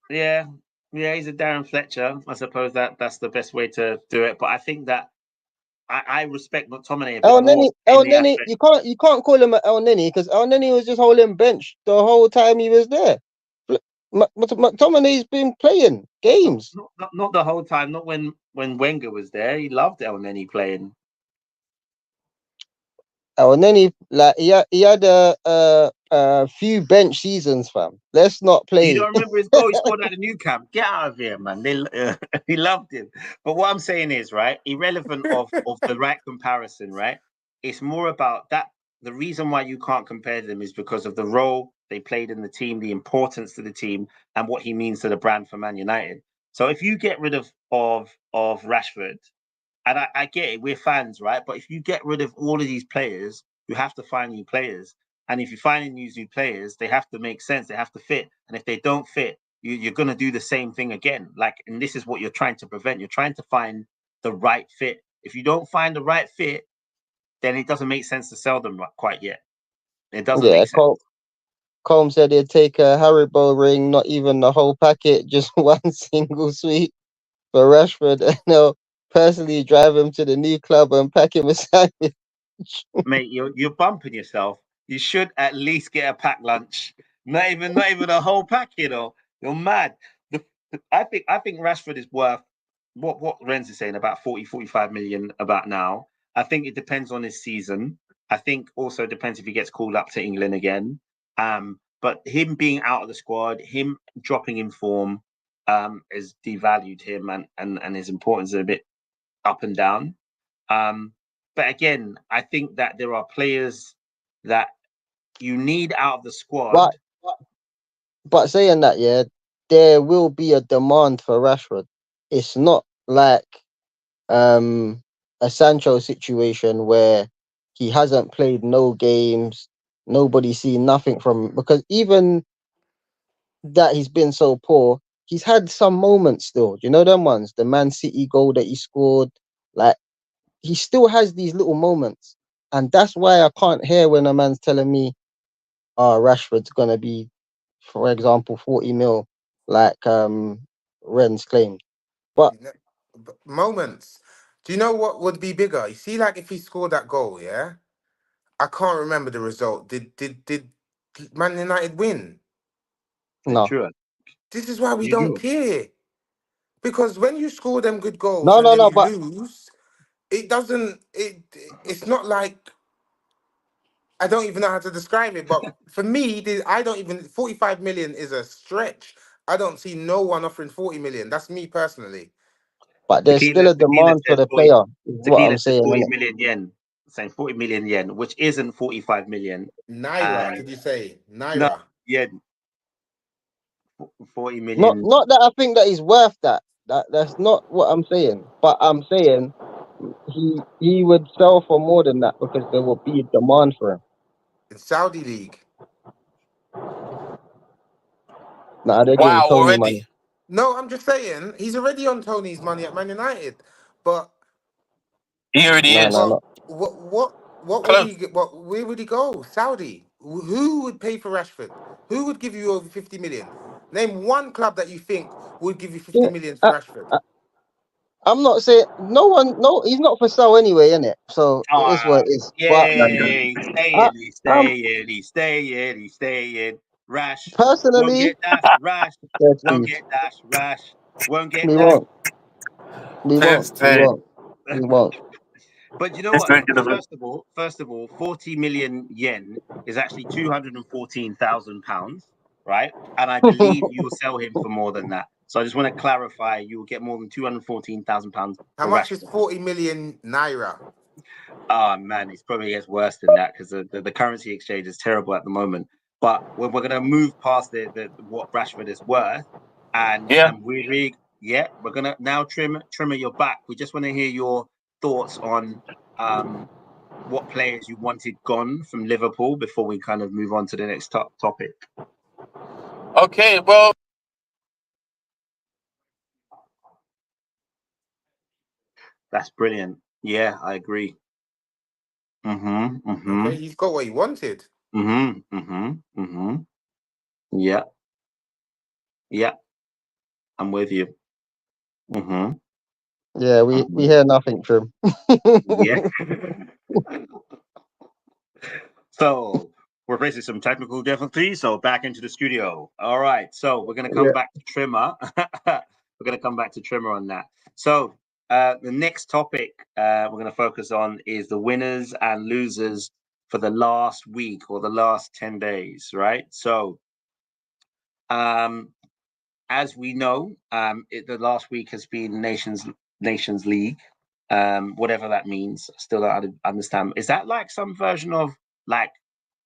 yeah, yeah, he's a Darren Fletcher. I suppose that's the best way to do it. But I think that I respect McTominay a bit more in El the Neni, aspect. you can't call him El Neni because El Neni was just holding bench the whole time he was there. McTominay's been playing games. Not the whole time. Not when Wenger was there. He loved El Neni playing. Oh, and then he had a few bench seasons, fam. Let's not You play. don't remember his goal he scored at the new camp? Get out of here, man. He loved him. But what I'm saying is, right, irrelevant of the right comparison, right? It's more about that. The reason why you can't compare them is because of the role they played in the team, the importance to the team, and what he means to the brand for Man United. So if you get rid of Rashford, and I get it, we're fans, right? But if you get rid of all of these players, you have to find new players. And if you're finding these new players, they have to make sense, they have to fit. And if they don't fit, you're going to do the same thing again. Like, and this is what you're trying to prevent. You're trying to find the right fit. If you don't find the right fit, then it doesn't make sense to sell them quite yet. It doesn't Yeah, make sense. Colm said he'd take a Haribo ring, not even the whole packet, just one single sweet for Rashford, and they'll personally drive him to the new club and pack him a sandwich. Mate, you're bumping yourself. You should at least get a packed lunch. Not even a whole pack, you know. You're mad. I think Rashford is worth what Renz is saying about 40, 45 million about now. I think it depends on his season. I think also depends if he gets called up to England again. But him being out of the squad, him dropping in form, has devalued him, and his importance is a bit up and down. But again, I think that there are players that you need out of the squad. But saying that, yeah, there will be a demand for Rashford. It's not like a Sancho situation where he hasn't played no games, nobody seen nothing from him. Because even that he's been so poor, he's had some moments still. You know them ones, the Man City goal that he scored. Like he still has these little moments, and that's why I can't hear when a man's telling me, "Oh, Rashford's gonna be, for example, 40 mil, like Ren's claimed." But You know, moments. Do you know what would be bigger? You see, like if he scored that goal, yeah. I can't remember the result. Did Man United win? no, True. This is why we You don't do. care. Because when you score them good goals no, and no, then no. you But lose, it doesn't. It's not like I don't even know how to describe it. But for me, I don't even 45 million is a stretch. I don't see no one offering 40 million. That's me personally. there's still a Tequila demand for said the 40. player. Is what I'm Tequila said saying, 40 innit? million yen. Saying 40 million yen, which isn't 45 million. Naira, And did you say no, Naira? yen, 40 Not million. not that I think that he's worth that. That's not what I'm saying. But I'm saying he would sell for more than that because there will be a demand for him. In Saudi League? Nah, they're getting Wow, Tony money. already. No, I'm just saying he's already on Tony's money at Man United. But He already No, no, is. no. what would Close. he get? Where would he go? Saudi. Who would pay for Rashford? Who would give you over 50 million? Name one club that you think would give you 50 Yeah, million for I, Rashford. I'm not saying no one. No, he's not for sale anyway, innit? So it is what it is. But Yay, I, I'm stay in. Rash won't personally, get dashed. Rash yes, won't please. get dashed. Rash won't get We dashed. won't. We won't. Let's We say. won't. We won't. But you know Let's what? make it a bit. First of all, 40 million yen is actually 214,000 pounds, right? And I believe you will sell him for more than that. So I just want to clarify: you will get more than 214,000 pounds How for much is Rashford. 40 million Naira? Oh man, it's probably gets worse than that because the currency exchange is terrible at the moment. But when we're gonna move past the what Rashford is worth, and Yeah. we're gonna now trimmer your back. We just want to hear your thoughts on what players you wanted gone from Liverpool before we kind of move on to the next topic. Okay, well, That's brilliant. Yeah, I agree. Okay, he's got what he wanted. Yeah, yeah, I'm with you. Yeah, we hear nothing from him. Yeah. So we're facing some technical difficulties. So back into the studio. All right. So we're going to come Yeah. back to Trimmer. We're going to come back to Trimmer on that. So the next topic we're going to focus on is the winners and losers for the last week or the last 10 days, right? So as we know, the last week has been Nations League, whatever that means. Still don't understand. Is that like some version of like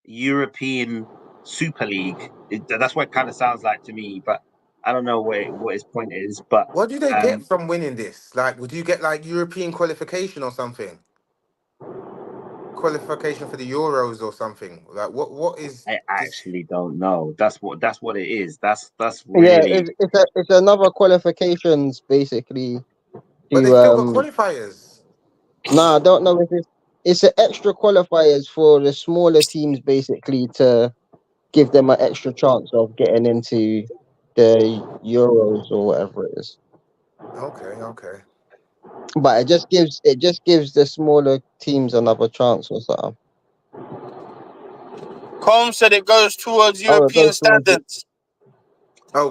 European Super League? That's what it kind of sounds like to me, but I don't know what his point is. But What do they get um, from winning this? Like, would you get like European qualification or something? Qualification for the Euros or something? Like, what is I this? actually don't know. That's what it is. That's Yeah, really it's another qualifications basically But they to still got qualifiers. no, I don't know if it's an extra qualifiers for the smaller teams basically to give them an extra chance of getting into the Euros or whatever it is. Okay, okay. But it just gives the smaller teams another chance or something. Colm said it goes towards Oh, it European goes towards it. standards.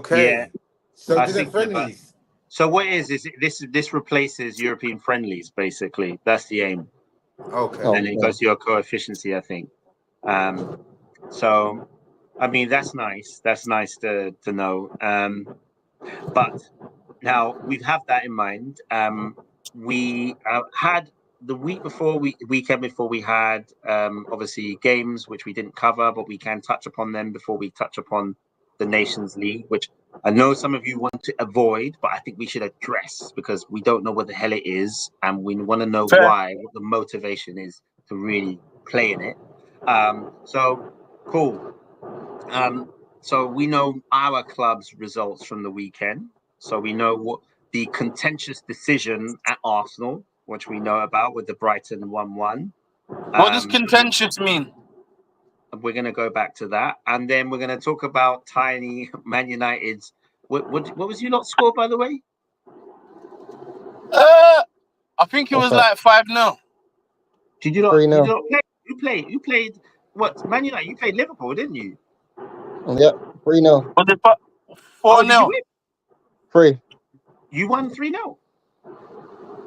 yeah. Okay. So I do the think so, but friendlies. so what is it, this replaces European friendlies basically. That's the aim. Okay. And it Okay. goes to your coefficiency, I think. So I mean that's nice. That's nice to know. But now we have that in mind. We had the weekend before we had obviously games which we didn't cover, but we can touch upon them before we touch upon the Nations League, which I know some of you want to avoid, but I think we should address because we don't know what the hell it is, and we want to know Fair. why, what the motivation is to really play in it. So cool. So we know our club's results from the weekend. So we know what the contentious decision at Arsenal, which we know about with the Brighton 1-1. What does contentious mean? We're going to go back to that. And then we're going to talk about tiny Man United's. What was your lot score, by the way? I think it was like 5-0. Did you not? 3-0. You played what? Man United, you played Liverpool, didn't you? Yep, 3-0. Was it 4-0? Oh, did you win? 3. You won 3-0.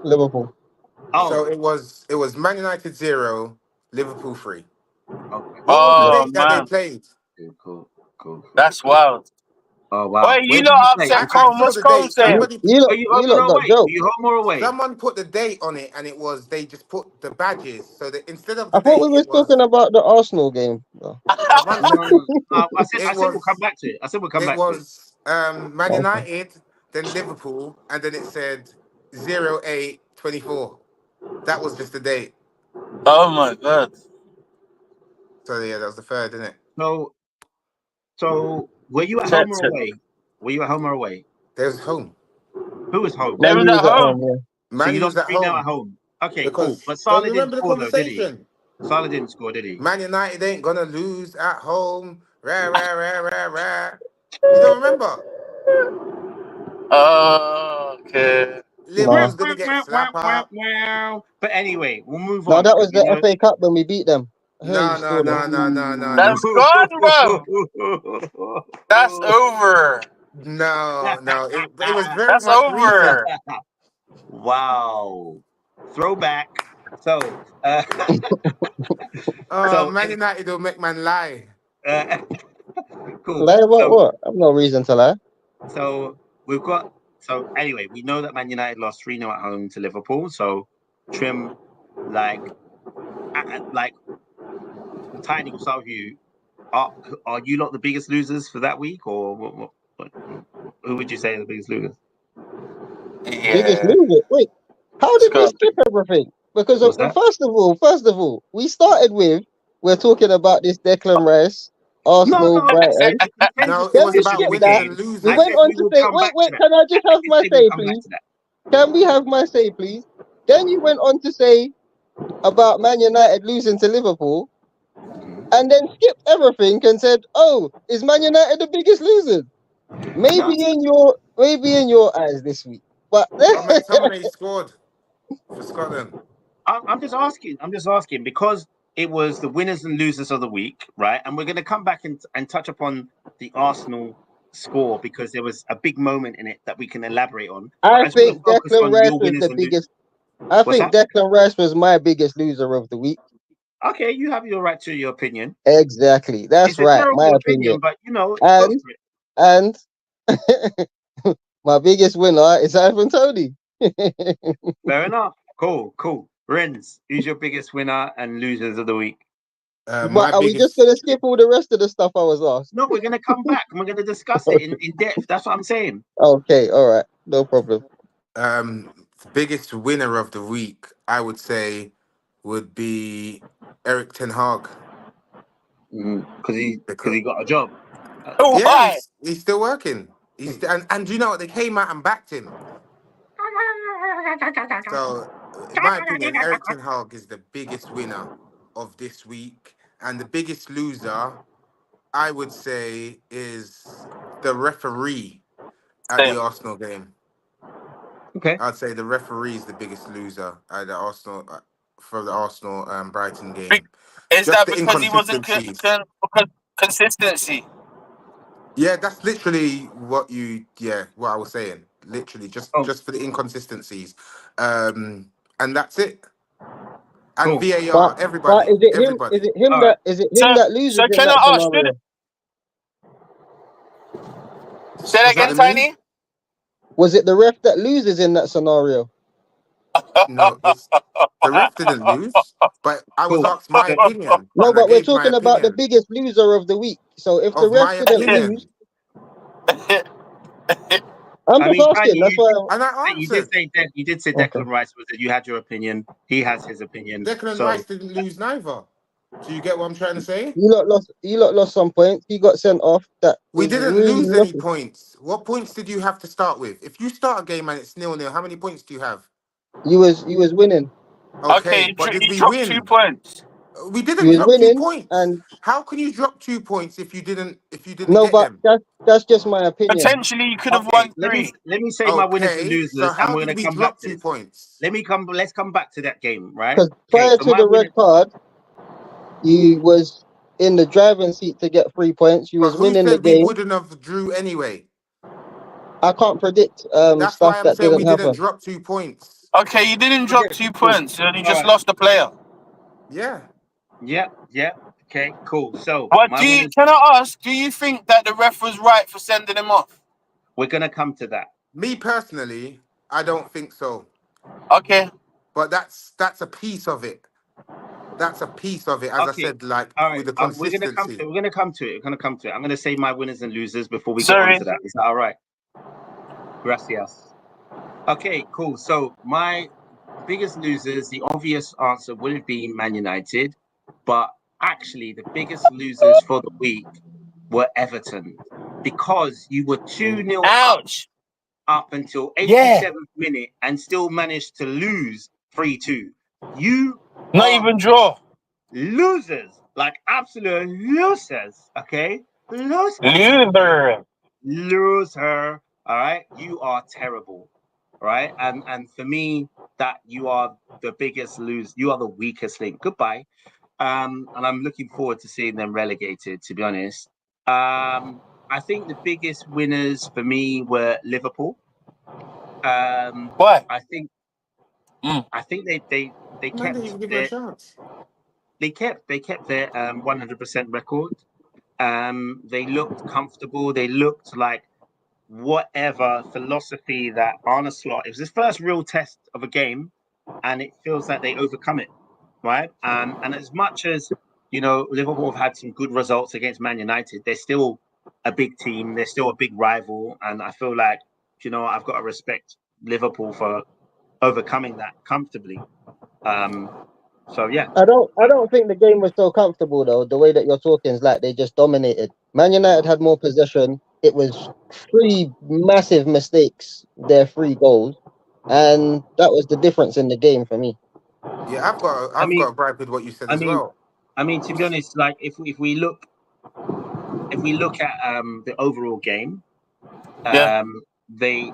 Liverpool. Oh, So it was Man United 0, Liverpool 3. okay. What was the date that they man. played? Cool. That's wild. Oh wow. Wait, Where you did lot you have play? sent I Cole. saw What's the Cole date. saying? Somebody, Are you home or got away? jokes. Are you home or away? someone put the date on it, and it was they just put the badges. So that instead of I the thought date, we were it was talking about the Arsenal game. Oh, man, No. I said it we'll was come back to it. I said we'll come it back to it. was Man okay. United, then Liverpool, and then it said 08/24. That was just the date. Oh my god. So yeah, that was the third, isn't it? So were you at Check. home or away? Were you at home or away? There's home. Who was home? They was Man, at you was home. yeah. So Man you was lost at 3-0 home at home. Okay, because cool. But don't Salah you didn't remember the score though, did he? conversation? Salah didn't score, did he? Man United ain't gonna lose at home. Rah, rah, rah, rah, rah. You don't remember? Okay. Liverpool's gonna get slap up. But anyway, we'll move No, on. that was 'cause we the know- FA Cup when we beat them. I heard No. you scored them. That's gone, bro. That's over. No. It was very That's much recent. over. Wow. Throwback. So, Man United will make man lie. cool. Lie about what? I've no reason to lie. So we've got. So anyway, we know that Man United lost 3-0 at home to Liverpool. So Trim, like Tiny, will start with you. Are you not the biggest losers for that week, or what, who would you say are the biggest losers? Biggest Yeah. loser. Wait, how did we Let's go. skip everything? Because What's that? first of all, we started with we're talking about this Declan Rice, Arsenal, Brighton. No, it Then was we about skipped winners that. and losers. We I went said on we to would say, come back to wait, that. can I just have my I said we'll say, come back please? to that. Can we have my say, please? Then you went on to say about Man United losing to Liverpool, and then skipped everything and said, "Oh, is Man United the biggest losers?" Maybe in your eyes this week, but McTominay scored for Scotland. I'm just asking because it was the winners and losers of the week, right? And we're going to come back and touch upon the Arsenal score because there was a big moment in it that we can elaborate on. I just wanna think focus Declan on Rice your was winners the and biggest. What's Declan Rice was my biggest loser of the week. Okay, you have your right to your opinion. Exactly, that's It's a right, terrible my opinion, opinion. but you know, And- go for it. And my biggest winner is Ivan Toney. Fair enough. Cool. Renz, who's your biggest winner and losers of the week? But are we just gonna skip all the rest of the stuff I was asked? No, we're going to come back and we're going to discuss it in depth. That's what I'm saying. Okay, all right, no problem. Biggest winner of the week, I would say, would be Eric Ten Hag. Because he got a job. Why? He's still working. And you know what? They came out and backed him. So, in my opinion, Eric Ten Hag is the biggest winner of this week, and the biggest loser, I would say, is the referee at the Arsenal game. Okay. I'd say the referee is the biggest loser at the Arsenal for the Arsenal Brighton game. Is Just that the because he wasn't inconsistencies. consistency? Yeah, that's literally what I was saying. Literally, just for the inconsistencies, and that's it. And Cool. VAR, everybody. But is it him? Everybody. Is it him All that? Is it him that loses So in can that I ask? scenario? Say that Was again, that me? Tiny. Was it the ref that loses in that scenario? No, it's the ref didn't lose, but I was Cool. asked my So, opinion, No, and I but we're gave my talking about the opinion biggest loser of the week. So if the of ref my didn't lose, opinion, I'm I just mean, asking. That's why. and I answered. you did say Okay. Declan Rice was that you had your opinion. He has his opinion. Declan So Rice didn't lose neither. Do you get what I'm trying to say? You lot lost. You lot lost some points. He got sent off. That We was didn't really lose any lucky. points. What points did you have to start with? If you start a game and it's 0-0, how many points do you have? You was winning. Okay, but did you we dropped 2 win? points. We You didn't was drop two winning, points. and How can you drop 2 points if you didn't no, get but them? that's just my opinion. Potentially, you could have okay, won 3. let me say my winners and Okay, so losers, and how we're did gonna we come back drop to 2 this. points? Let's come back to that game, right? Because Okay, prior so to my the red winner. card, you was in the driving seat to get 3 points. You But was who winning the said we game. wouldn't have drew anyway? I can't predict That's stuff why I'm that saying we didn't didn't happen. drop 2 points. Okay, you didn't drop Okay, 2 cool. points. You All just right. lost a player. Yeah. Yeah. Okay, cool. So But my winners. can I ask, do you think that the ref was right for sending him off? We're gonna come to that. Me personally, I don't think so. Okay. But that's a piece of it. That's a piece of it, as I Okay. said, like All right. with the We're gonna come to consistency. it. We're gonna come to it. We're gonna come to it. I'm gonna say my winners and losers before we get Sorry. onto that. Is that all right? Gracias. Okay, cool. So my biggest losers, the obvious answer would have been Man United, but actually the biggest losers for the week were Everton because you were 2-0 Ouch. up until Yeah. 87th minute and still managed to lose 3-2. You Not are even draw. losers, like absolute losers. Okay, loser. All right, you are terrible. Right, and for me, that you are the biggest loser. You are the weakest link. Goodbye. And I'm looking forward to seeing them relegated. To be honest, I think the biggest winners for me were Liverpool. Why? I think Mm. I think they Man didn't even give him a chance. they kept their 100% record. They looked comfortable. They looked like whatever philosophy that Arne Slot. It was his first real test of a game, and it feels like they overcome it, right? And as much as Liverpool have had some good results against Man United, they're still a big team. They're still a big rival, and I feel like I've got to respect Liverpool for overcoming that comfortably. So yeah. I don't think the game was so comfortable though. The way that you're talking is like they just dominated. Man United had more possession. It was 3 massive mistakes, their 3 goals, and that was the difference in the game for me. Yeah, I've got I mean, a gripe with what you said I as mean, well. to be honest, like if we look at the overall game, they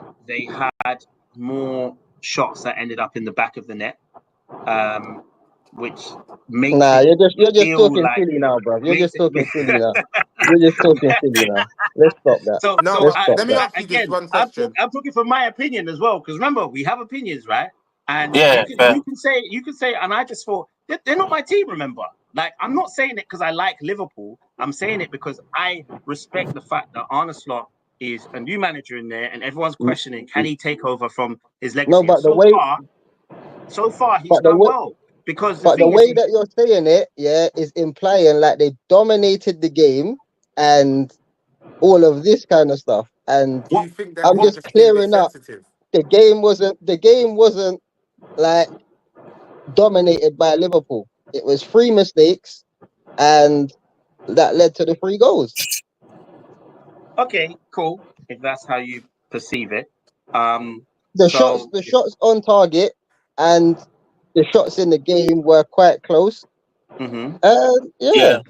had more shots that ended up in the back of the net, which makes Nah, it you're just feel talking like silly now, bro. You're makes just talking it. silly now. You're just talking silly now. Let's stop that. So No, Let's stop let me that. ask you this again, one question. I'm talking from my opinion as well, because remember we have opinions, right? And Yeah, fair. you can say, and I just thought they're not my team. Remember, like I'm not saying it because I like Liverpool. I'm saying it because I respect the fact that Arne Slot is a new manager in there, and everyone's questioning can he take over from his legacy. No, but And so far he's but the done way, well because the but the thing is, way that you're saying it, yeah, is implying like they dominated the game and all of this kind of stuff. And Do you think that I'm they're just just being a bit clearing up. sensitive? The game wasn't like dominated by Liverpool. It was 3 mistakes, and that led to the 3 goals. okay, cool, if that's how you perceive it. The shots on target and the shots in the game were quite close. Mm-hmm. Yeah,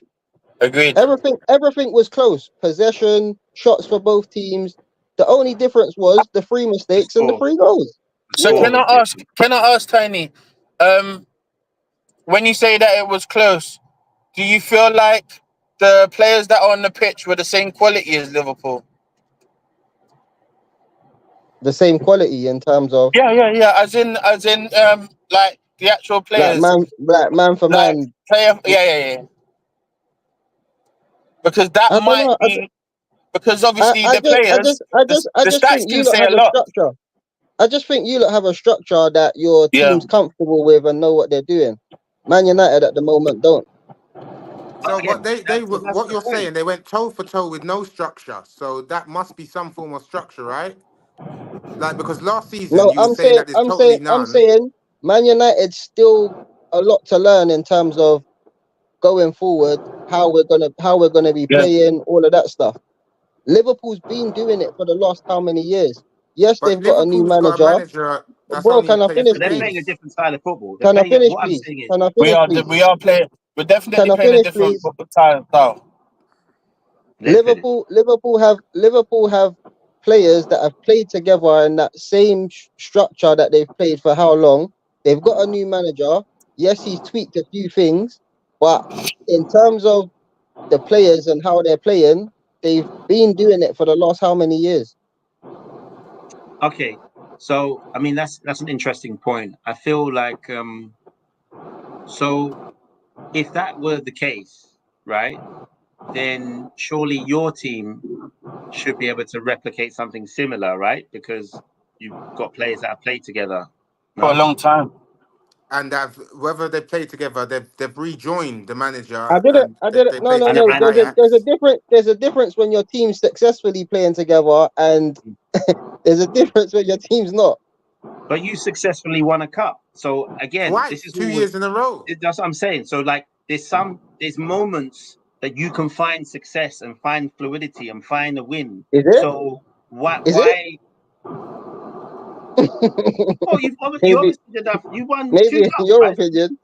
agreed. everything was close. Possession, shots for both teams. The only difference was the 3 mistakes and the 3 goals. So Score. can I ask Tiny, when you say that it was close, do you feel like the players that are on the pitch were the same quality as Liverpool? The same quality in terms of Yeah. As in, like the actual players, man for like man. player. Yeah. Because that I don't might know. be because obviously the players, I the just stats think can you lot say a have a lot. structure. I just think you lot have a structure that your Yeah. team's comfortable with and know what they're doing. Man United at the moment don't. So Again, what they that's what the you're point. saying, they went toe for toe with no structure. So that must be some form of structure, right? Like because last season No, you were saying that there's totally I'm none. saying Man United still a lot to learn in terms of going forward, how we're gonna be Yeah. playing, all of that stuff. Liverpool's been doing it for the last how many years? Yes, But they've got a new Liverpool's got a manager. manager that's Bro, only can I playing finish, for But they're please? playing a games. different style of football. They're Can I playing. finish, What I'm please? saying is, Can I We finish, are please? we're definitely Can I playing a finish, different please? style. let finish. Liverpool have players that have played together in that same structure that they've played for how long? They've got a new manager. Yes, he's tweaked a few things, but in terms of the players and how they're playing, they've been doing it for the last how many years? Okay, so I mean that's an interesting point. I feel like so if that were the case, right, then surely your team should be able to replicate something similar, right? Because you've got players that have played together. For a No? long time. And whether they play together, they've rejoined the manager I didn't. and I they, didn't. they No, play no, And together no. with and There's a Ajax. different. There's a difference when your team's successfully playing together, and there's a difference when your team's not. but you successfully won a cup. So again, this Twice, is 2 years in a row. that's what I'm saying. So like there's moments that you can find success and find fluidity and find a win. Is it? So why Is it? why oh you maybe, obviously did that. You won two maybe in cups, your right? opinion.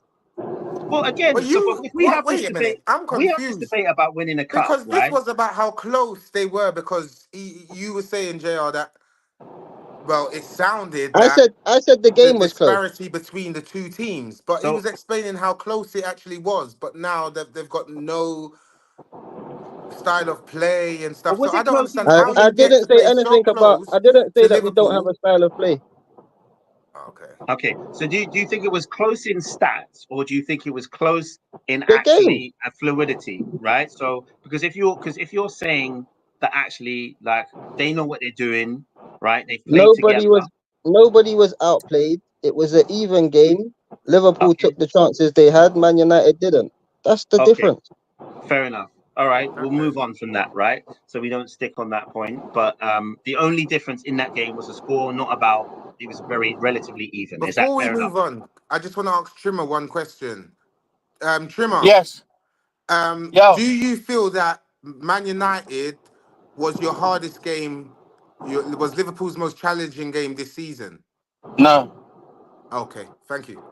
Well But again, so but you if we what? have this Wait a debate, minute, I'm we have this confused debate about winning a cup, because this right? was about how close they were. Because you were saying, Jr., that well, it sounded that I said the the game was close. disparity between the two teams, but he So was explaining how close it actually was. But now they've got no style of play and but stuff. So was I it don't close understand in how I you get to didn't say play so anything about. close I didn't say to that we don't have Liverpool. a style of play. Okay. okay. So do you think it was close in stats or do you think it was close in The game. actually a fluidity, right? So because if you're saying that actually like they know what they're doing, right? They've played Nobody together. was. Nobody was outplayed. It was an even game. Liverpool Okay, took the chances they had. Man United didn't. That's the okay. difference. Fair enough. All right, we'll Okay. move on from that, right? So we don't stick on that point. But the only difference in that game was the score, not about it was very relatively even. Is that Before we fair enough? move on, I just want to ask Trimmer one question. Trimmer, Yes. Yo. do you feel that Man United was your hardest game? Was Liverpool's most challenging game this season? No. Okay, thank you.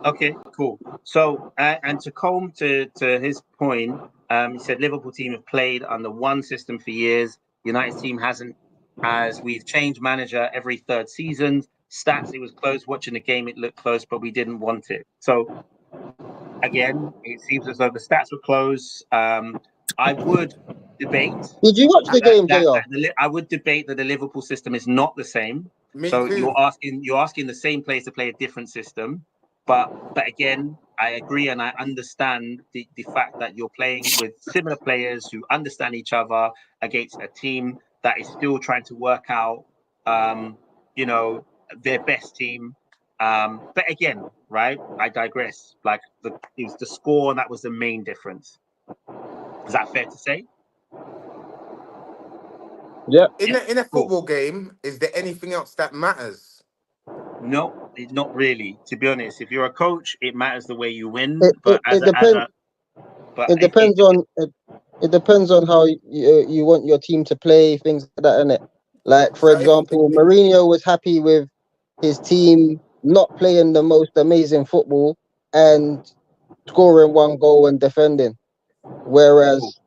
Okay, cool. So and to comb to his point, he said Liverpool team have played under one system for years. United team hasn't, as we've changed manager every third season. Stats, it was close. Watching the game, it looked close, but we didn't want it. So again, it seems as though the stats were close. I would debate Did you watch the game, JR? I would debate that the Liverpool system is not the same. Me So too. you're asking the same players to play a different system. But again, I agree and I understand the fact that you're playing with similar players who understand each other against a team that is still trying to work out you know, their best team. But again, right? I digress. Like it was the score, and that was the main difference. Is that fair to say? Yeah. In a Cool. football game, is there anything else that matters? No, it's not really. To be honest, if you're a coach, it matters the way you win. It But it, it depends. but It depends on it depends on how you want your team to play, things like that, innit? Like for So if example, Mourinho was happy with his team not playing the most amazing football and scoring one goal and defending, whereas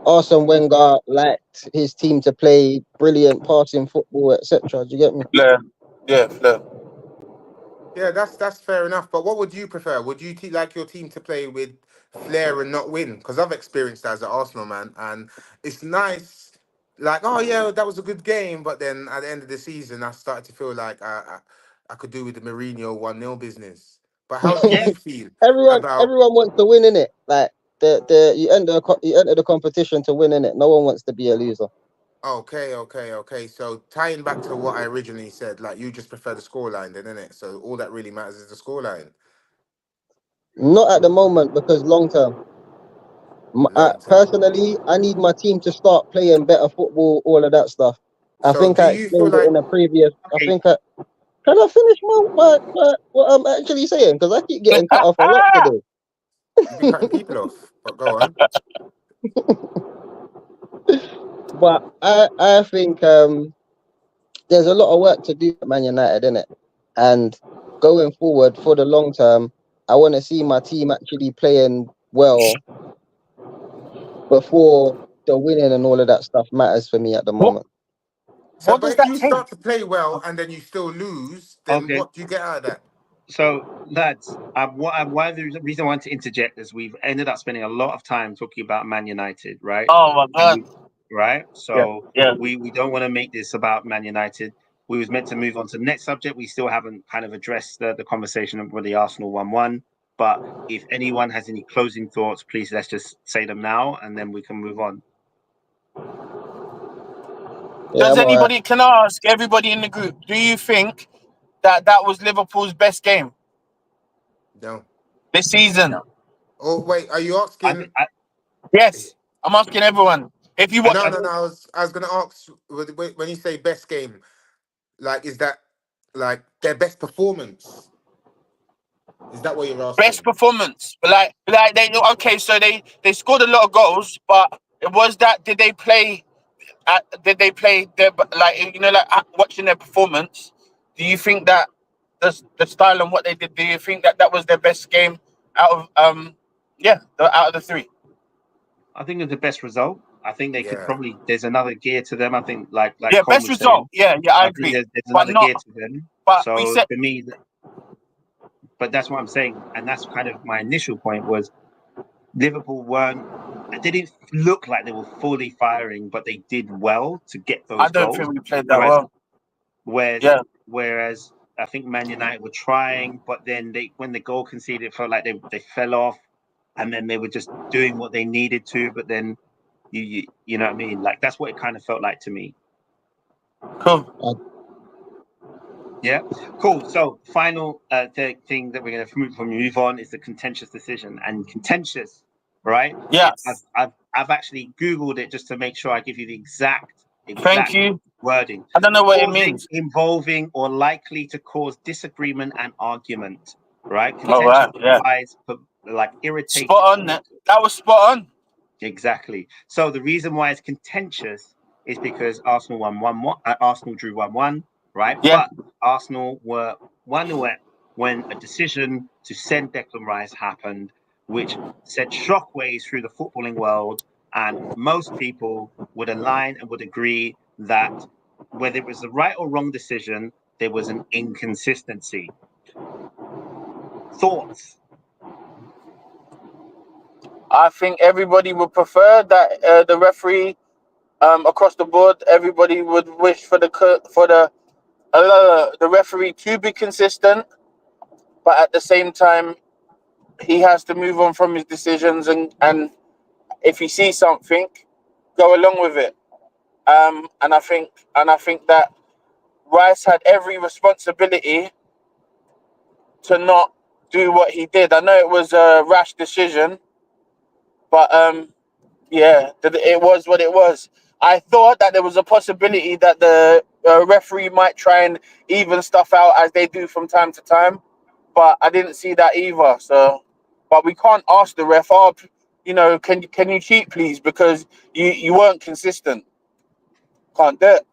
Arsene Wenger liked his team to play brilliant passing football, etc. Do you get me? Flair. Yeah, Flair. yeah, that's fair enough. But what would you prefer? Would you like your team to play with flair and not win? Because I've experienced that as an Arsenal man, and it's nice. Like, oh yeah, that was a good game. But then at the end of the season, I started to feel like I could do with the Mourinho 1-0 business. But how do yeah, you feel everyone about? everyone wants to win, innit? Like you enter the competition to win in it. No one wants to be a loser. Okay. So tying back to what I originally said, like you just prefer the scoreline, then, innit? So all that really matters is the scoreline. Not at the moment because long term. Long term. Personally, I need my team to start playing better football. All of that stuff. I So think do I you feel explained it like in a previous. Okay. Can I finish what I'm actually saying? Because I keep getting cut off a lot today. you've been cutting people off? But go on. But I think there's a lot of work to do at Man United, innit? And going forward for the long term, I want to see my team actually playing well before the winning and all of that stuff matters for me at the moment. So, What but does if that you take? start to play well and then you still lose, then Okay. what do you get out of that? So, lads, why the reason I want to interject is we've ended up spending a lot of time talking about Man United, right? Oh my God. Right. So Yeah. we don't want to make this about Man United. We was meant to move on to the next subject. We still haven't kind of addressed the conversation with the Arsenal 1-1. But if anyone has any closing thoughts, please let's just say them now, and then we can move on. Yeah, Does I'm alright. anybody, can I ask everybody in the group, do you think that was Liverpool's best game No. this season? Oh wait, are you asking? Yes. I'm asking everyone. If you watch, No. I was gonna ask when you say best game, like is that like their best performance? Is that what you're asking? best performance, like they okay, so they scored a lot of goals, but it was that did they play their, like, you know, like watching their performance? Do you think that the style and what they did? Do you think that was their best game out of out of the three? I think it's the best result. I think they could Yeah. probably. There's another gear to them. I think, like Yeah, Colm best was result. saying, Yeah, I I think agree. there's But another not. gear to them. But So we said for me, but that's what I'm saying, and that's kind of my initial point was Liverpool weren't. They didn't look like they were fully firing, but they did well to get those I don't goals. think we played that well. Whereas I think Man United were trying, but then when the goal conceded, it felt like they fell off, and then they were just doing what they needed to. But then you know what I mean? Like that's what it kind of felt like to me. Cool. Yeah, cool. So final thing that we're going to move on is the contentious decision, and contentious, right? Yeah. I've actually Googled it just to make sure I give you the exact Thank you. wording. I don't know what it means. Involving or likely to cause disagreement and argument, right? All right. Yeah. Implies like irritating. Spot on. That was spot on. Exactly. So the reason why it's contentious is because Arsenal won 1-1. Arsenal drew 1-1, right? Yeah. But Arsenal were 1-0 when a decision to send Declan Rice happened, which sent shockwaves through the footballing world. And most people would align and would agree that whether it was the right or wrong decision, there was an inconsistency. Thoughts? I think everybody would prefer that the referee, across the board, everybody would wish for the referee to be consistent, but at the same time, he has to move on from his decisions, and if he sees something, go along with it. And I think that Rice had every responsibility to not do what he did. I know it was a rash decision, but yeah, it was what it was. I thought that there was a possibility that the referee might try and even stuff out as they do from time to time, but I didn't see that either. So, but we can't ask the ref, oh, you know, can you cheat, please, because you weren't consistent. Can't do it.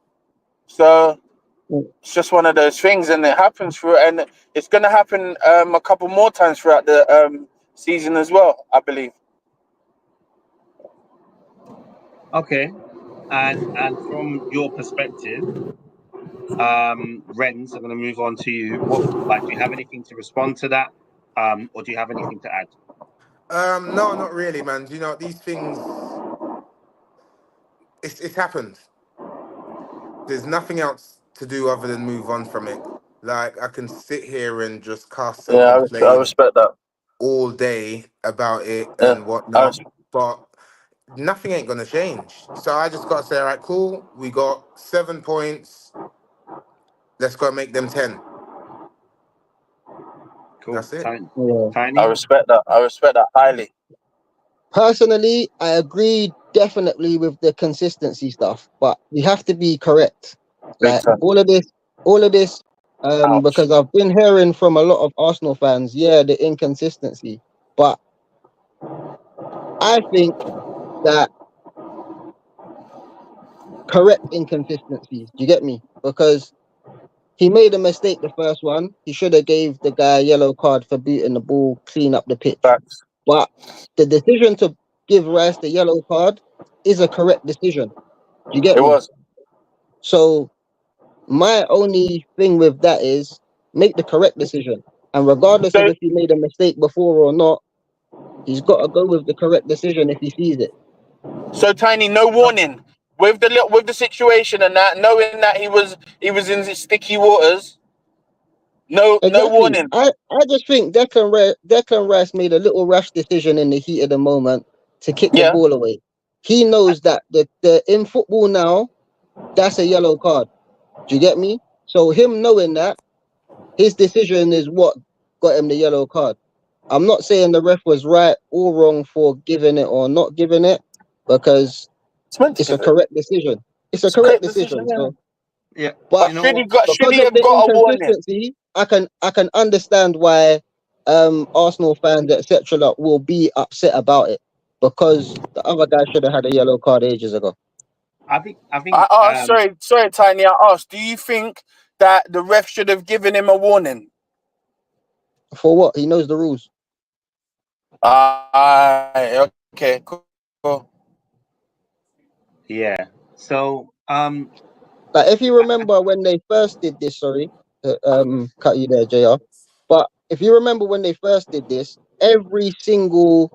So it's just one of those things, and it happens and it's going to happen a couple more times throughout the season as well, I believe. Okay, and from your perspective, Renz, I'm going to move on to you. Do you have anything to respond to that, or do you have anything to add? No, not really, man. You know, these things, it's happened. There's nothing else to do other than move on from it. Like I can sit here and just cast some Yeah, I complaints. respect that. all day about it Yeah. and whatnot, but nothing ain't gonna change. So I just gotta say, all right, cool. We got 7 points. Let's go make them 10. Cool. That's it. Yeah. Tiny. I respect that. I respect that highly. Personally, I agree definitely with the consistency stuff, but we have to be correct. Big Like time. all of this, Ouch. because I've been hearing from a lot of Arsenal fans, yeah, the inconsistency, but I think that correct inconsistencies. Do you get me? Because he made a mistake the first one. He should have gave the guy a yellow card for booting the ball, clean up the pitch. Facts. But the decision to give Rice the yellow card is a correct decision. Do you get It me? was. So my only thing with that is make the correct decision. And regardless of So, if he made a mistake before or not, he's got to go with the correct decision if he sees it. so Tiny, no warning with the situation and that, knowing that he was in sticky waters. No Exactly. warning. I just think Declan Rice made a little rash decision in the heat of the moment to kick the Yeah. ball away. He knows that the in football now, that's a yellow card. Do you get me? So him knowing that, his decision is what got him the yellow card. I'm not saying the ref was right or wrong for giving it or not giving it, because It's meant to it's a give it. correct decision. It's a It's a correct correct decision. decision. Yeah. So, Yeah. but You know Should what? should because he of have the got a warning? inconsistency, I can understand why Arsenal fans, etc., will be upset about it, because the other guy should have had a yellow card ages ago. I think. I asked. Sorry, Tiny. I asked. Do you think that the ref should have given him a warning? For what? He knows the rules. Okay. Cool. Yeah. So Like if you remember when they first did this, sorry, cut you there, JR. But if you remember when they first did this, every single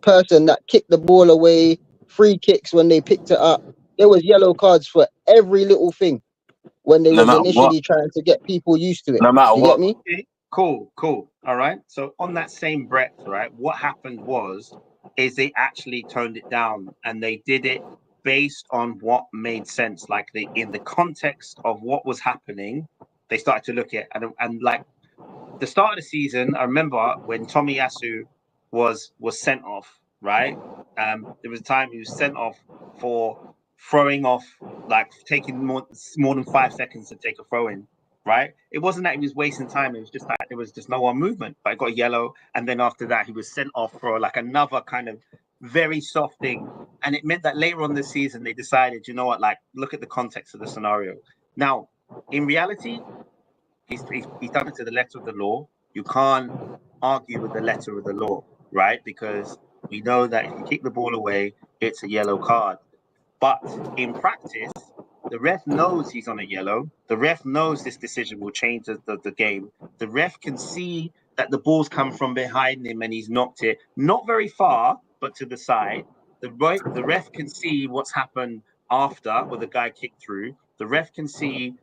person that kicked the ball away, free kicks when they picked it up, there was yellow cards for every little thing when they No was matter what. initially trying to get people used to it. No matter Do you get what. me? okay, cool. All right. So on that same breath, right, what happened is they actually toned it down and they did it based on what made sense. Like in the context of what was happening, they started to look at and like the start of the season. I remember when Tomiyasu was sent off, right? There was a time he was sent off for throwing off, like taking more than 5 seconds to take a throw in, right? It wasn't that he was wasting time. It was just that there was just no one movement. But it got yellow, and then after that, he was sent off for like another kind of very soft thing, and it meant that later on this season they decided, you know what, like look at the context of the scenario. Now, in reality, he's done it to the letter of the law. You can't argue with the letter of the law, right? Because we know that if you kick the ball away, it's a yellow card. But in practice, the ref knows he's on a yellow. The ref knows this decision will change the game. The ref can see that the ball's come from behind him and he's knocked it, not very far, but to the side. The ref can see what's happened after, where the guy kicked through. The ref can see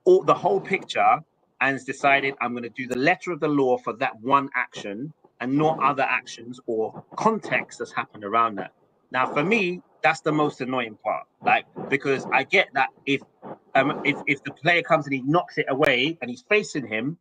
the whole picture and has decided I'm going to do the letter of the law for that one action and not other actions or context that's happened around that. Now, for me, that's the most annoying part. Like, because I get that if the player comes and he knocks it away and he's facing him,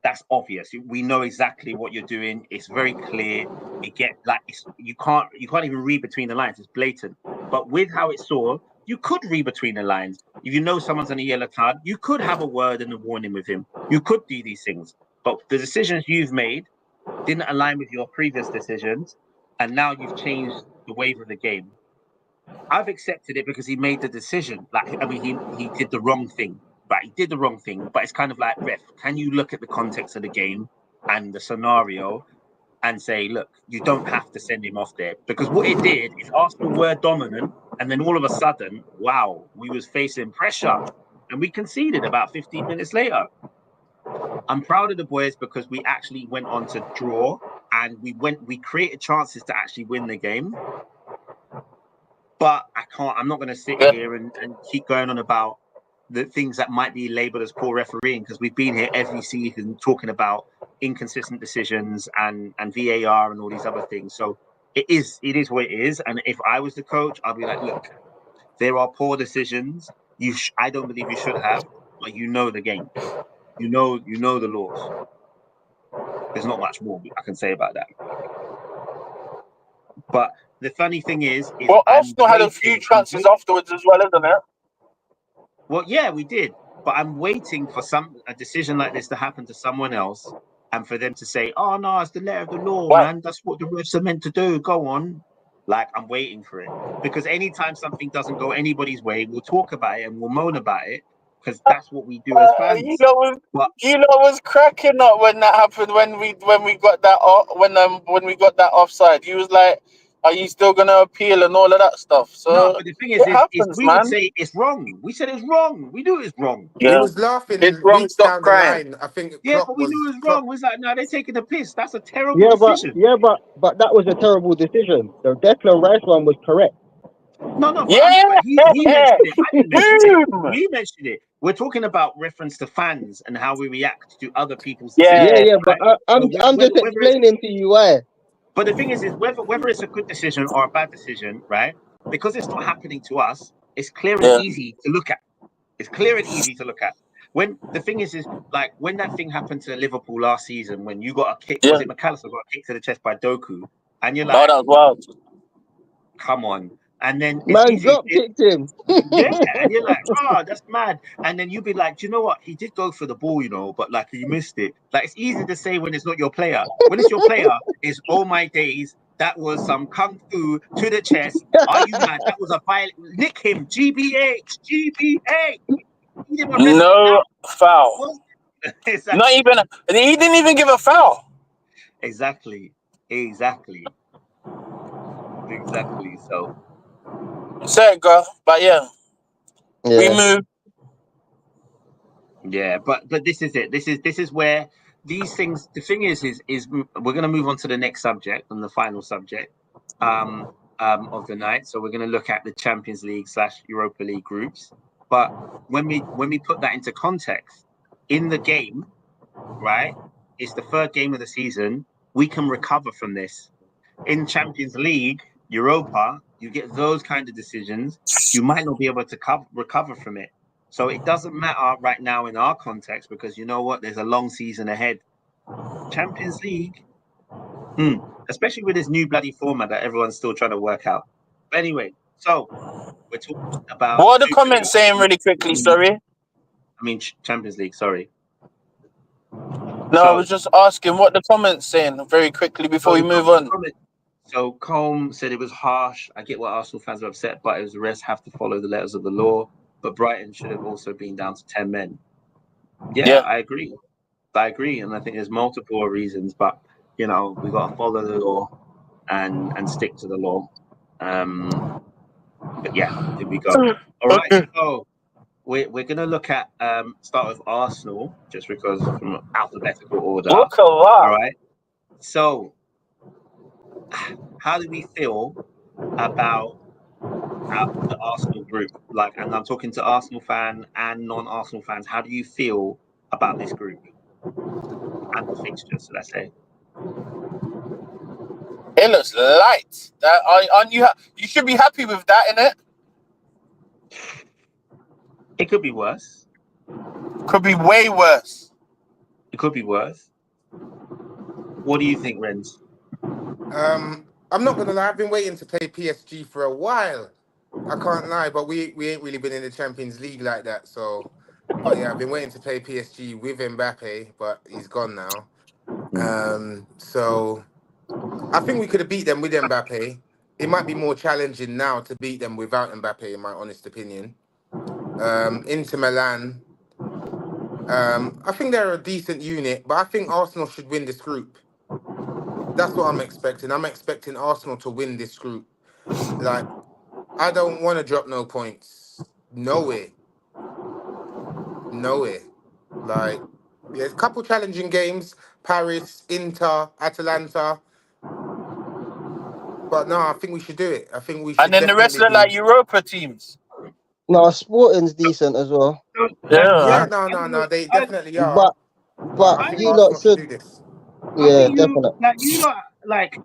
that's obvious. We know exactly what you're doing. It's very clear. You can't even read between the lines. It's blatant. But with how it saw, you could read between the lines. If you know someone's on a yellow card, you could have a word and a warning with him. You could do these things. But the decisions you've made didn't align with your previous decisions, and now you've changed the wave of the game. I've accepted it because he made the decision. Like, I mean, he did the wrong thing. Right, he did the wrong thing, but it's kind of like, ref, can you look at the context of the game and the scenario and say, look, you don't have to send him off there? Because what it did is Arsenal were dominant, and then all of a sudden, wow, we was facing pressure, and we conceded about 15 minutes later. I'm proud of the boys because we actually went on to draw, and we created chances to actually win the game. But I'm not going to sit here and keep going on about the things that might be labeled as poor refereeing, because we've been here every season talking about inconsistent decisions and VAR and all these other things. So it is what it is. And if I was the coach, I'd be like, look, there are poor decisions. I don't believe you should have, but you know the game. You know the laws. There's not much more I can say about that. But the funny thing is well, Arsenal had a few chances afterwards as well, isn't it? Well, yeah, we did. But I'm waiting for a decision like this to happen to someone else, and for them to say, "Oh no, it's the letter of the law, man. That's what the refs are meant to do. Go on." Like, I'm waiting for it, because anytime something doesn't go anybody's way, we'll talk about it and we'll moan about it, because that's what we do as fans. You know was cracking up when that happened, when we got that when we got that offside. He was like, "Are you still gonna appeal and all of that stuff?" So no, but the thing is we man. would say it's wrong. We said it's wrong. We knew it's wrong. He was laughing weeks down the line. I think but we knew it was wrong. We was like, no, they're taking the piss. That's a terrible decision. But that was a terrible decision. The Declan Rice one was correct. No, but he mentioned it. I didn't mention it. He mentioned it. We're talking about reference to fans and how we react to other people's decisions. Yeah, but I'm just explaining to you why. But the thing is whether it's a good decision or a bad decision, right? Because it's not happening to us, it's clear and easy to look at. It's clear and easy to look at. When the thing is like when that thing happened to Liverpool last season, when you got a kick, was it McAllister got a kick to the chest by Doku, and you're like, that was wild. Come on. And then man drop kicked him. Yeah, and you're like, oh, that's mad. And then you'd be like, do you know what? He did go for the ball, but like he missed it. Like, it's easy to say when it's not your player. When it's your player, it's oh my days. That was some kung fu to the chest. Are you mad? That was a violent. Nick him, GBH. No foul. Exactly. Not even. He didn't even give a foul. Exactly. So. Say it, girl. But we move. Yeah, but this is it. This is where these things. The thing is we're going to move on to the next subject and the final subject of the night. So we're going to look at the Champions League / Europa League groups. But when we put that into context, in the game, right? It's the third game of the season. We can recover from this. In Champions League, Europa, you get those kind of decisions, you might not be able to recover from it. So it doesn't matter right now in our context, because you know what? There's a long season ahead. Champions League, especially with this new bloody format that everyone's still trying to work out. But anyway, so we're talking about... What are the comments saying really quickly, sorry? I mean, Champions League, sorry. No, I was just asking what the comments saying very quickly before we move on. So Colm said it was harsh. I get why Arsenal fans are upset, but it was the rest have to follow the letters of the law. But Brighton should have also been down to 10 men. Yeah. I agree. And I think there's multiple reasons, but, we got to follow the law and stick to the law. But yeah, here we go. All right, so we're going to look at, start with Arsenal, just because from alphabetical order. All right. So, how do we feel about the Arsenal group? Like, and I'm talking to Arsenal fan and non-Arsenal fans. How do you feel about this group and the fixtures? Let's say it looks light. Aren't you? You should be happy with that, innit? It could be worse. Could be way worse. It could be worse. What do you think, Renz? I'm not gonna lie. I've been waiting to play PSG for a while. I can't lie, but we ain't really been in the Champions League like that. So, but yeah, I've been waiting to play PSG with Mbappe, but he's gone now. So I think we could have beat them with Mbappe. It might be more challenging now to beat them without Mbappe, in my honest opinion. Inter Milan, I think they're a decent unit, but I think Arsenal should win this group. That's what I'm expecting. I'm expecting Arsenal to win this group. Like, I don't want to drop no points. Nowhere. Like, there's a couple challenging games. Paris, Inter, Atalanta. But no, I think we should do it. I think we should. And then the rest are like Europa teams. No, Sporting's decent as well. Yeah, no. They definitely are. But you lot should Yeah, you definitely. like you lot like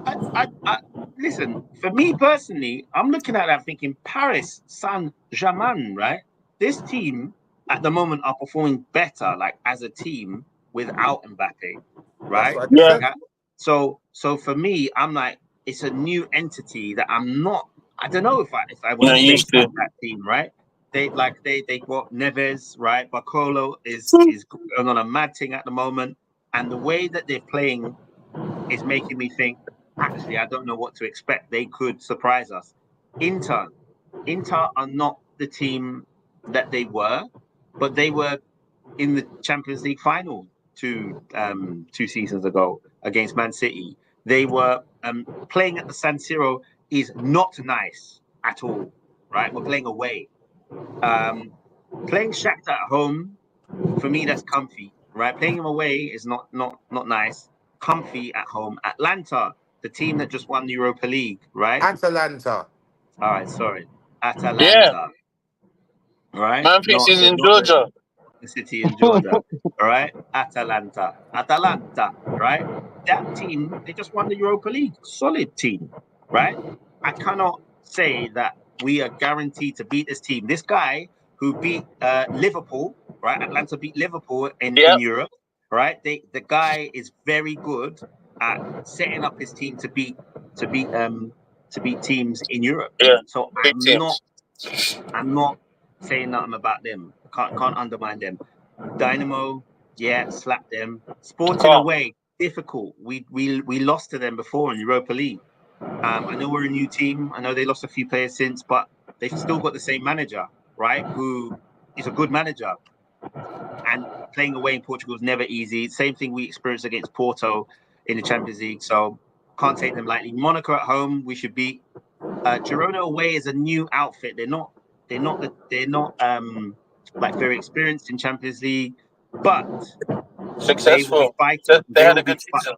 I listen, for me personally, I'm looking at that thinking Paris Saint-Germain, right? This team at the moment are performing better, like as a team without Mbappe, That's right? what I just Yeah. said. So for me, I'm like, it's a new entity that I'm not. I don't know if I want Not to say used to. trust that team, right? They got Neves, right? Barcolo is going on a mad thing at the moment, and the way that they're playing is making me think. Actually, I don't know what to expect. They could surprise us. Inter, Inter are not the team that they were, but they were in the Champions League final two seasons ago against Man City. They were playing at the San Siro is not nice at all, right? We're playing away. Playing Shakhtar at home, for me, that's comfy, right? Playing them away is not nice. Comfy at home. Atlanta, the team that just won the Europa League, right? Atalanta. All right, sorry, Yeah. Atalanta, right? Man thinks he's in Not Georgia. the city in Georgia, all right? Atalanta, right? That team, they just won the Europa League. Solid team, right? I cannot say that we are guaranteed to beat this team. This guy who beat Liverpool, right? Atlanta beat Liverpool in Yep. Europe, right? The guy is very good at setting up his team to beat teams in Europe. Yeah. So Big I'm not saying nothing about them. Can't undermine them. Dynamo, yeah, slap them. Sporting Can't. away, difficult. We lost to them before in Europa League. I know we're a new team. I know they lost a few players since, but they've still got the same manager, right? Who is a good manager. And playing away in Portugal is never easy. Same thing we experienced against Porto in the Champions League. So can't take them lightly. Monaco at home, we should beat. Girona away is a new outfit. They're not like very experienced in Champions League, but they will be Successful. fighting. They They had will a good be season.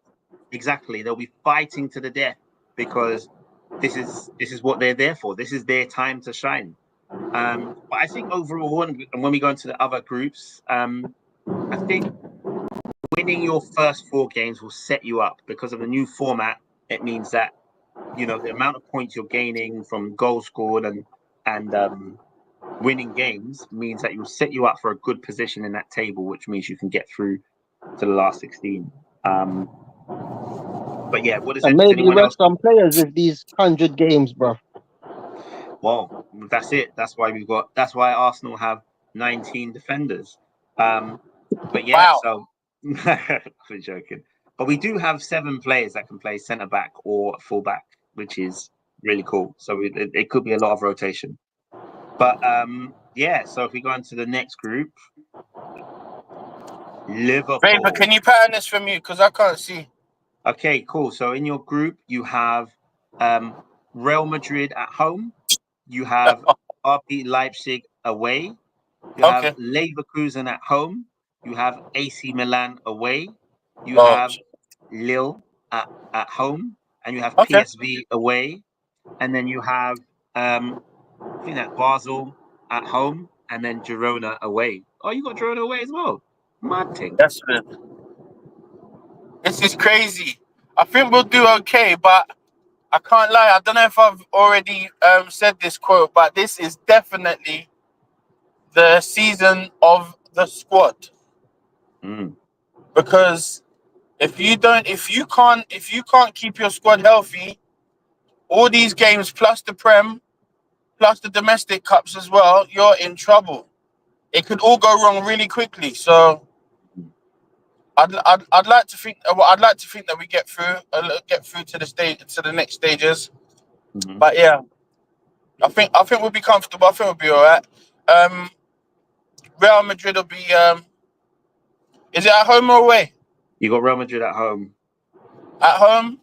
exactly. They'll be fighting to the death because this is what they're there for. This is their time to shine. But I think overall, and when we go into the other groups, I think winning your first 4 games will set you up because of the new format. It means that the amount of points you're gaining from goals scored and winning games means that you'll set you up for a good position in that table, which means you can get through to the last 16. But yeah, what is And it? Does maybe anyone else? rest some players with these 100 games, bro. Well, that's it. That's why Arsenal have 19 defenders. But yeah, Wow. so I'm joking. But we do have 7 players that can play centre back or full back, which is really cool. So it could be a lot of rotation. But yeah, so if we go into the next group, Liverpool. Vapor, can you pattern this for me? Because I can't see. Okay, cool. So in your group, you have Real Madrid at home. You have RB Leipzig away. You have Okay. Leverkusen at home. You have AC Milan away. You Oh, have Lille at home. And you have okay. PSV away. And then you have, I think that's Basel at home. And then Girona away. Oh, you got Girona away as well. Mad thing. That's it. This is crazy. I think we'll do okay, but I can't lie. I don't know if I've already said this quote, but this is definitely the season of the squad. Mm. Because if you can't keep your squad healthy, all these games plus the Prem, plus the domestic cups as well, you're in trouble. It could all go wrong really quickly. So I'd like to think that we get through to the next stages. Mm-hmm. But yeah, I think we'll be comfortable. I think we'll be all right. Real Madrid will be. Is it at home or away? You got Real Madrid at home. At home.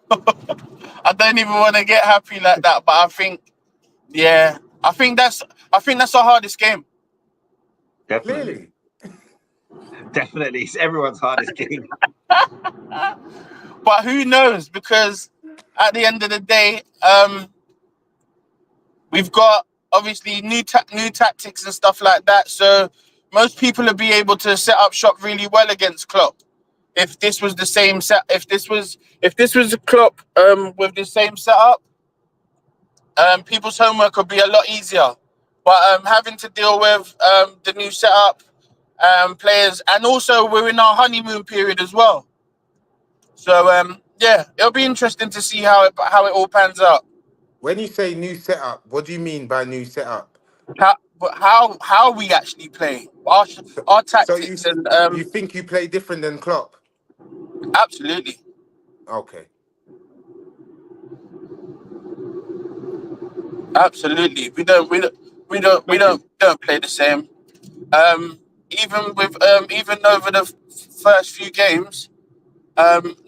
I don't even want to get happy like that, but I think that's the hardest game. Definitely. Clearly. Definitely. It's everyone's hardest game. But who knows? Because at the end of the day, we've got obviously new tactics and stuff like that. So most people will be able to set up shop really well against Klopp. if this was the same set, if this was a Klopp with the same setup, people's homework would be a lot easier. But having to deal with the new setup, players, and also we're in our honeymoon period as well. So yeah, it'll be interesting to see how it all pans out. When you say new setup, what do you mean by new setup? How we actually play our So tactics and you think you play different than Klopp? absolutely. Okay. Absolutely, we don't play the same. Even over the first few games,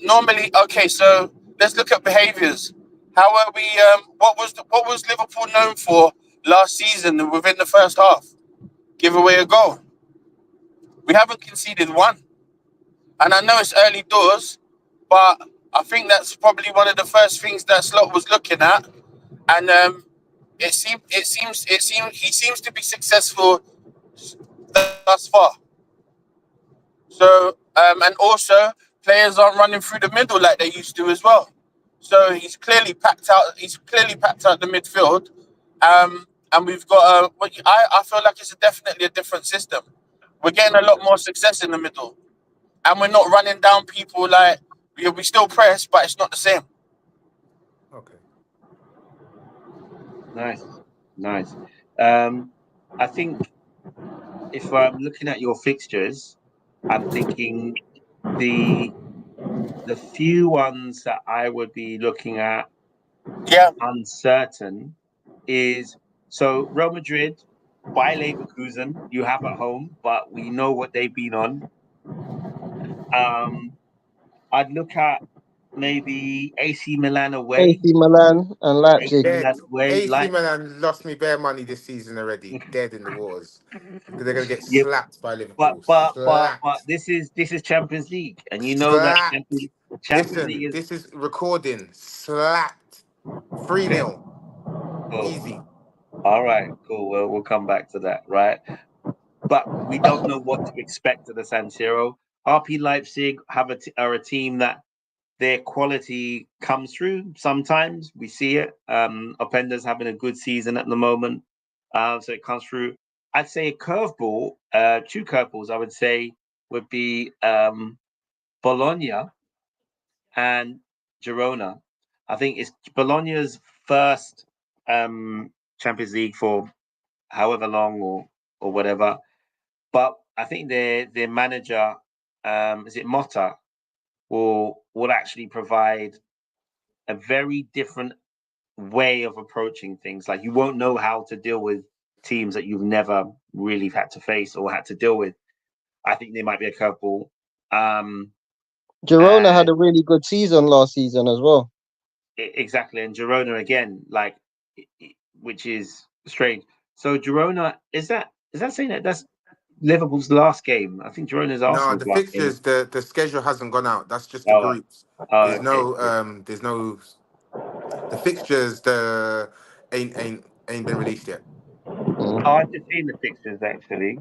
normally, okay. So let's look at behaviours. How are we? What was Liverpool known for last season within the first half? Give away a goal. We haven't conceded one, and I know it's early doors, but I think that's probably one of the first things that Slot was looking at, and he seems to be successful thus far. So and also players aren't running through the middle like they used to as well. So he's clearly packed out the midfield. And we've got I feel like it's definitely a different system. We're getting a lot more success in the middle, and we're not running down people like we still press, but it's not the same. Okay. Nice. I think if I'm looking at your fixtures, I'm thinking the few ones that I would be looking at uncertain is so Real Madrid, by Leverkusen, you have at home, but we know what they've been on. I'd look at maybe AC Milan away. AC Milan and Leipzig. Dead. AC Like, Milan lost me bare money this season already. Dead in the wars. Because they're gonna get yeah, slapped by but Liverpool. but but Slapped. but this is Champions League, and you know that Slapped. Champions Listen, League is this is recording. Slapped. 3-0. cool. Easy. All right, cool. Well, we'll come back to that, right? But we don't know what to expect at the San Siro. RB Leipzig are a team that their quality comes through. Sometimes we see it. Openda's having a good season at the moment, so it comes through. I'd say a curveball, two curveballs. I would say would be Bologna and Girona. I think it's Bologna's first Champions League for however long or whatever. But I think their manager, is it Motta, will actually provide a very different way of approaching things. Like you won't know how to deal with teams that you've never really had to face or had to deal with. I think they might be a couple. Girona had a really good season last season as well. Exactly, and Girona again, like, which is strange. So Girona, is that saying that that's Liverpool's last game? I think Girona's No, Arsenal's the last game. fixtures, the schedule hasn't gone out. That's just the Oh, groups. okay. There's no the fixtures ain't been released yet. Oh, I've just seen the fixtures actually.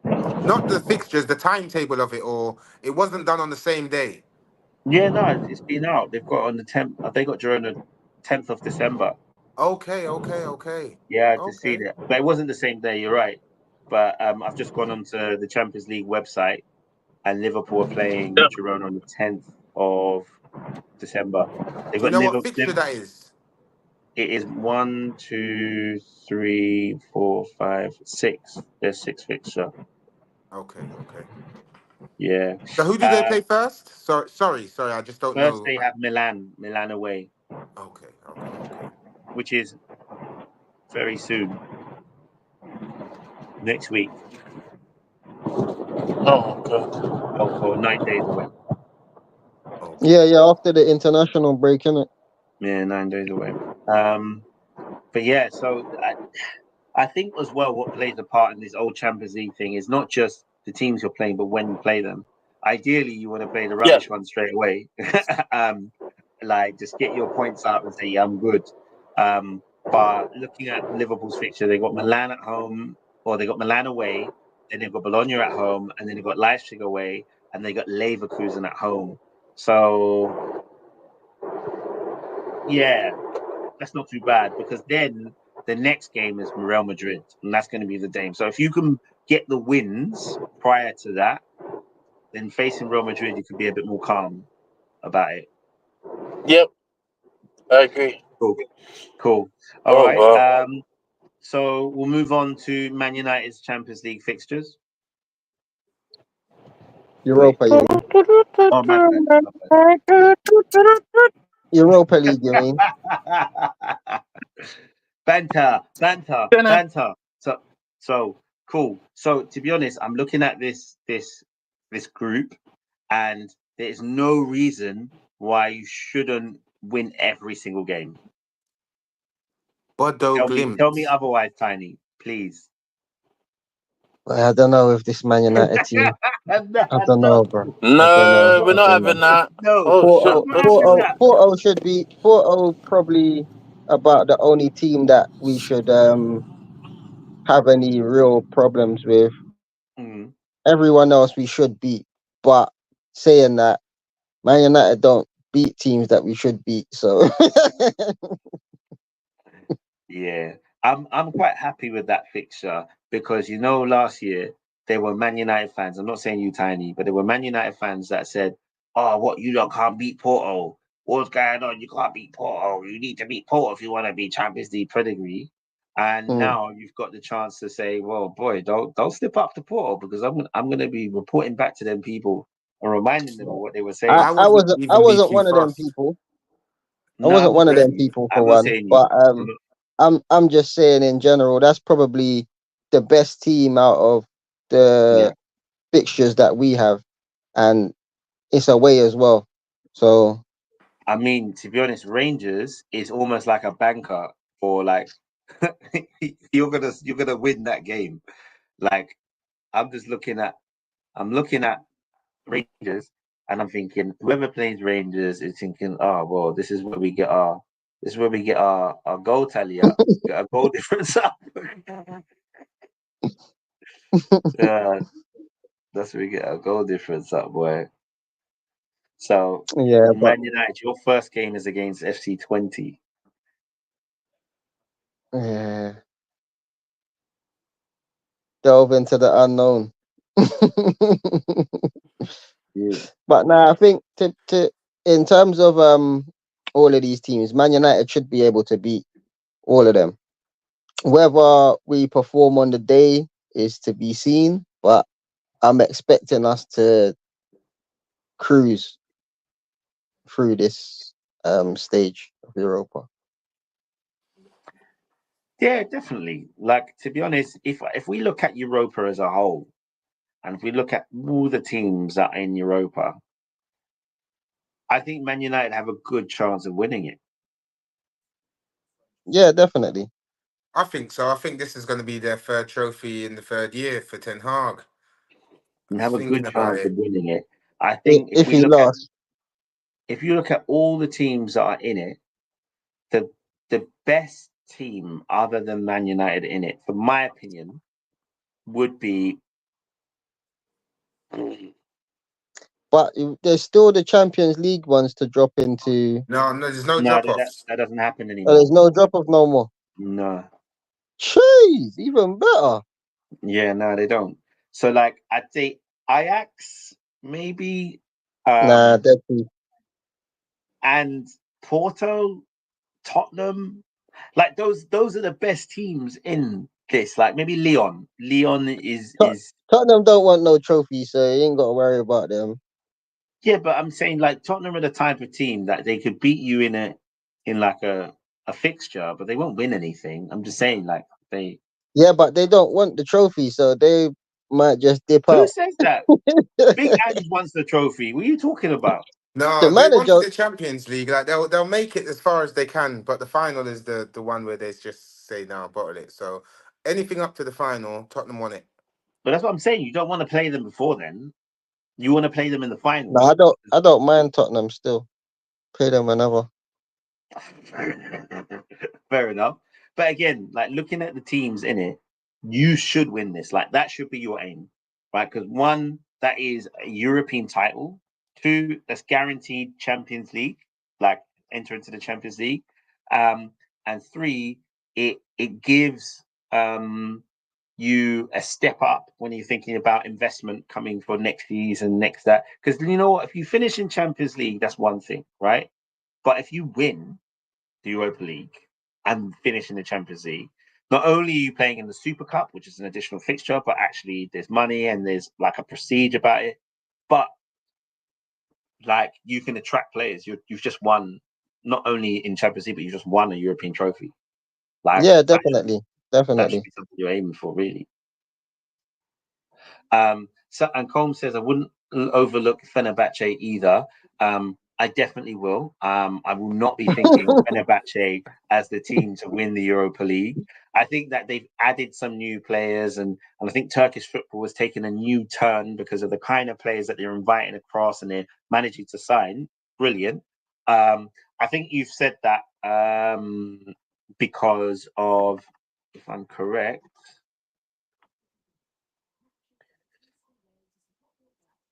Not the fixtures, the timetable of it, or it wasn't done on the same day. Yeah, no, it's been out. They've got on the 10th. They got Girona 10th of December. Okay. Yeah, I've just seen it, but it wasn't the same day. You're right. But I've just gone onto the Champions League website, and Liverpool are playing Girona on the 10th of December. They've Do you got know what fixture that is? It is 1, 2, 3, 4, 5, 6. There's 6 fixture. Okay. Yeah. So who do they play first? Sorry, I just don't know. First, they have Milan away. Okay. Which is very soon. Next week. Oh, good. Or 9 days away. Okay. Yeah, after the international break, innit? Yeah, 9 days away. But yeah, so I think as well what plays a part in this old Champions League thing is not just the teams you're playing, but when you play them. Ideally, you want to play the rubbish one straight away. Like, just get your points up and say, yeah, I'm good. But looking at Liverpool's fixture, they got Milan at home, or they got Milan away, then they've got Bologna at home, and then they've got Leipzig away, and they got Leverkusen at home. So yeah, that's not too bad because then the next game is Real Madrid, and that's going to be the game. So if you can get the wins prior to that, then facing Real Madrid, you can be a bit more calm about it. Yep, I agree. Cool. All Oh right. wow. So we'll move on to Man United's Champions League fixtures. Europa, you mean? Oh, my bad. Europa League, you mean? banter. So cool. So to be honest, I'm looking at this group, and there's no reason why you shouldn't win every single game. Bodo Tell Glimt. me otherwise, Tiny, please. I don't know if this Man United team. I don't know, bro. I don't No, know. we're I not don't know. having that. No, Oh shit! 4-0, not having that. 4-0 should be 4-0 probably about the only team that we should have any real problems with. Mm. Everyone else we should beat. But saying that, Man United don't beat teams that we should beat. So Yeah, I'm quite happy with that fixture because last year there were Man United fans. I'm not saying you, Tiny, but there were Man United fans that said, "Oh, what you lot can't beat Porto? What's going on? You can't beat Porto. You need to beat Porto if you want to be Champions League pedigree." And now you've got the chance to say, "Well, boy, don't slip up to Porto because I'm going to be reporting back to them people and reminding them of what they were saying." I wouldn't I even be wasn't too one of them fast. people. I No, wasn't I'm not one of them saying you. people for I'm not one. saying you. But I'm just saying in general, that's probably the best team out of Yeah. the fixtures that we have, and it's away as well. So I mean, to be honest, Rangers is almost like a banker for like you're gonna win that game. Like I'm looking at Rangers and I'm thinking whoever plays Rangers is thinking, oh well, this is where we get our goal tally up, get our goal difference up. Yeah, that's where we get our goal difference up, boy. So yeah, but Man United, your first game is against FC20. yeah, delve into the unknown. Yeah. But now I think to in terms of all of these teams, Man United should be able to beat all of them. Whether we perform on the day is to be seen, but I'm expecting us to cruise through this stage of Europa. Yeah, definitely. Like to be honest, if we look at Europa as a whole, and if we look at all the teams that are in Europa, I think Man United have a good chance of winning it. Yeah, definitely. I think so. I think this is going to be their third trophy in the third year for Ten Hag. I And was have a good thinking about chance of it. winning it. I think If he lost, if you look at all the teams that are in it, the best team other than Man United in it, for my opinion, would be but there's still the Champions League ones to drop into. No, there's no no, drop offs. that doesn't happen Oh, anymore. there's no drop off no more. No. Jeez, even better. Yeah, no, they don't. So like I'd say Ajax, maybe Nah, definitely. and Porto, Tottenham, like those are the best teams in this. Like maybe Leon. Leon is Tottenham don't want no trophy, so you ain't got to worry about them. yeah, but I'm saying like Tottenham are the type of team that they could beat you in like a fixture, but they won't win anything. I'm just saying like they Yeah, but they don't want the trophy, so they might just dip who out. says that? Big Ange wants the trophy. What are you talking about? The No, they manager, wanted the Champions League. Like they'll make it as far as they can, but the final is the one where they just say now bottle it. So anything up to the final, Tottenham won it. But that's what I'm saying. You don't want to play them before then. You want to play them in the no, final. I don't mind Tottenham still. Play them whenever. Fair enough. But again, like looking at the teams in it, you should win this. Like that should be your aim, right? Because one, that is a European title. 2, that's guaranteed Champions League, like enter into the Champions League. And 3, it gives you a step up when you're thinking about investment coming for next season, next that. Because you know what, if you finish in Champions League, that's one thing, right? But if you win the Europa League and finish in the Champions League, not only are you playing in the Super Cup, which is an additional fixture, but actually there's money and there's like a prestige about it. But like you can attract players. You've just won not only in Champions League, but you just won a European trophy. Like Yeah, definitely, that should definitely. be something you're aiming for, really. So, and Colm says, I wouldn't overlook Fenerbahce either. I definitely will. I will not be thinking Fenerbahce as the team to win the Europa League. I think that they've added some new players, and I think Turkish football has taken a new turn because of the kind of players that they're inviting across and they're managing to sign. Brilliant. I think you've said that because of, if I'm correct,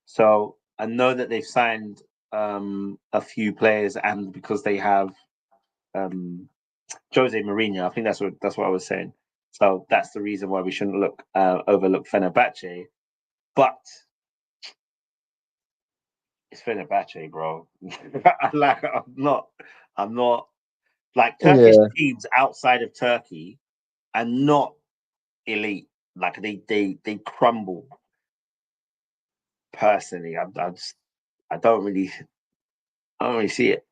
so I know that they've signed a few players, and because they have Jose Mourinho, I think that's what I was saying. So that's the reason why we shouldn't overlook Fenerbahce. But it's Fenerbahce, bro. I'm not like Turkish Yeah, teams outside of Turkey are not elite. Like they crumble. Personally, I don't really see it.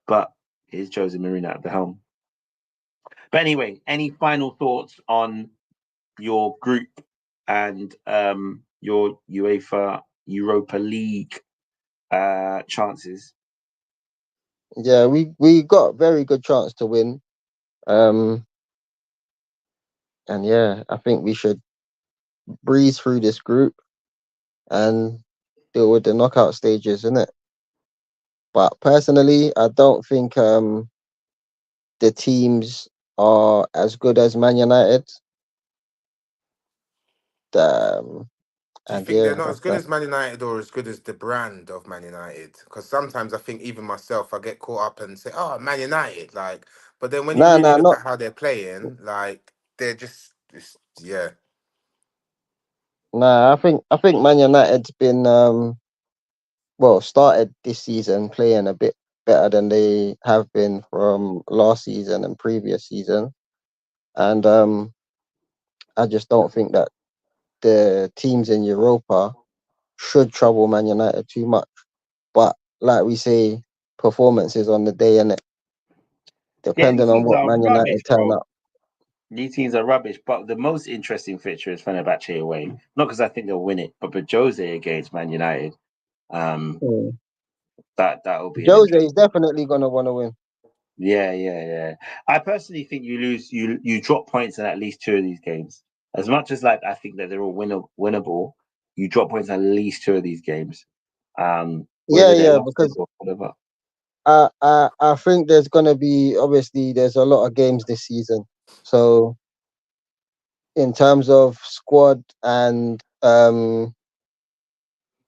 But here's Jose Mourinho at the helm. But anyway, any final thoughts on your group and your UEFA Europa League chances? yeah, we got a very good chance to win. And yeah, I think we should breeze through this group and deal with the knockout stages, innit? But personally, I don't think the teams are as good as Man United. Um, Do you and think they're yeah, not as that's good that. as Man United or as good as the brand of Man United? Because sometimes I think even myself, I get caught up and say, "Oh, Man United," like. But then when you Nah, really nah, look not at how they're playing, like they're just yeah. nah. I think Man United's been well started this season playing a bit better than they have been from last season and previous season, and I just don't think that the teams in Europa should trouble Man United too much. But like we say, performance is on the day, and it Yeah, depending these on teams what are Man rubbish, United turn bro. up. These teams are rubbish. But the most interesting fixture is Fenerbahce away. Not because I think they'll win it, but Jose against Man United. Um, Mm. that will be an Jose interesting. is definitely gonna want to win. Yeah. I personally think you drop points in at least 2 of these games. As much as like I think that they're all winnable, you drop points in at least 2 of these games. Yeah, Whether they're yeah, losses because or whatever. I think there's gonna be obviously there's a lot of games this season, so in terms of squad and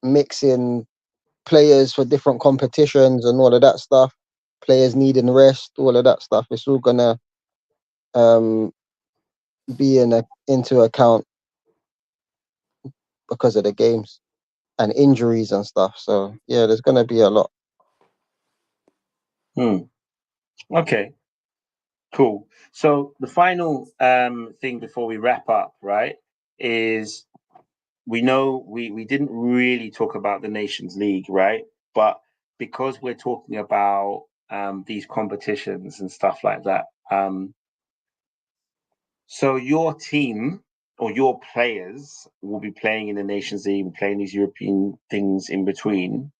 mixing players for different competitions and all of that stuff, players needing rest, all of that stuff, it's all gonna um be into account because of the games and injuries and stuff. So yeah, there's gonna be a lot. Okay, cool. So the final thing before we wrap up, right, is we know we didn't really talk about the Nations League, right? But because we're talking about these competitions and stuff like that, so your team or your players will be playing in the Nations League, playing these European things in between.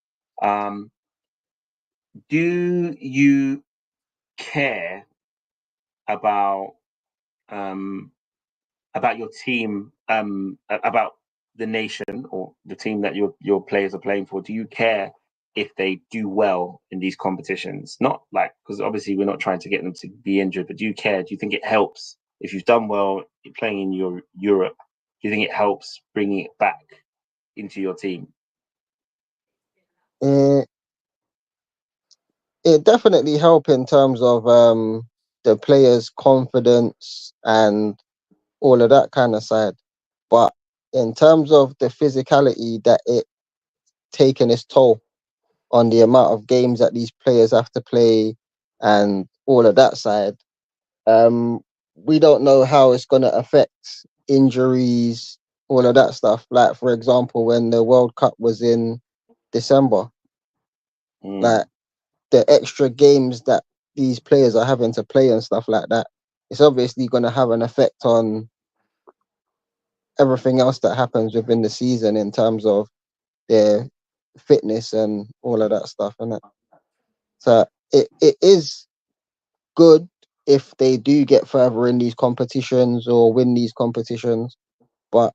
Do you care about um, your team, about the nation or the team that your players are playing for? Do you care if they do well in these competitions? Not like, because obviously we're not trying to get them to be injured, but do you care? Do you think it helps if you've done well playing in your Europe? you think it helps bringing it back into your team? It definitely help in terms of the players' confidence and all of that kind of side. But in terms of the physicality that it taken its toll on the amount of games that these players have to play and all of that side, we don't know how it's going to affect injuries, all of that stuff. Like, for example, when the World Cup was in December, like the extra games that these players are having to play and stuff like that, it's obviously going to have an effect on everything else that happens within the season in terms of their fitness and all of that stuff. And so it is good if they do get further in these competitions or win these competitions, but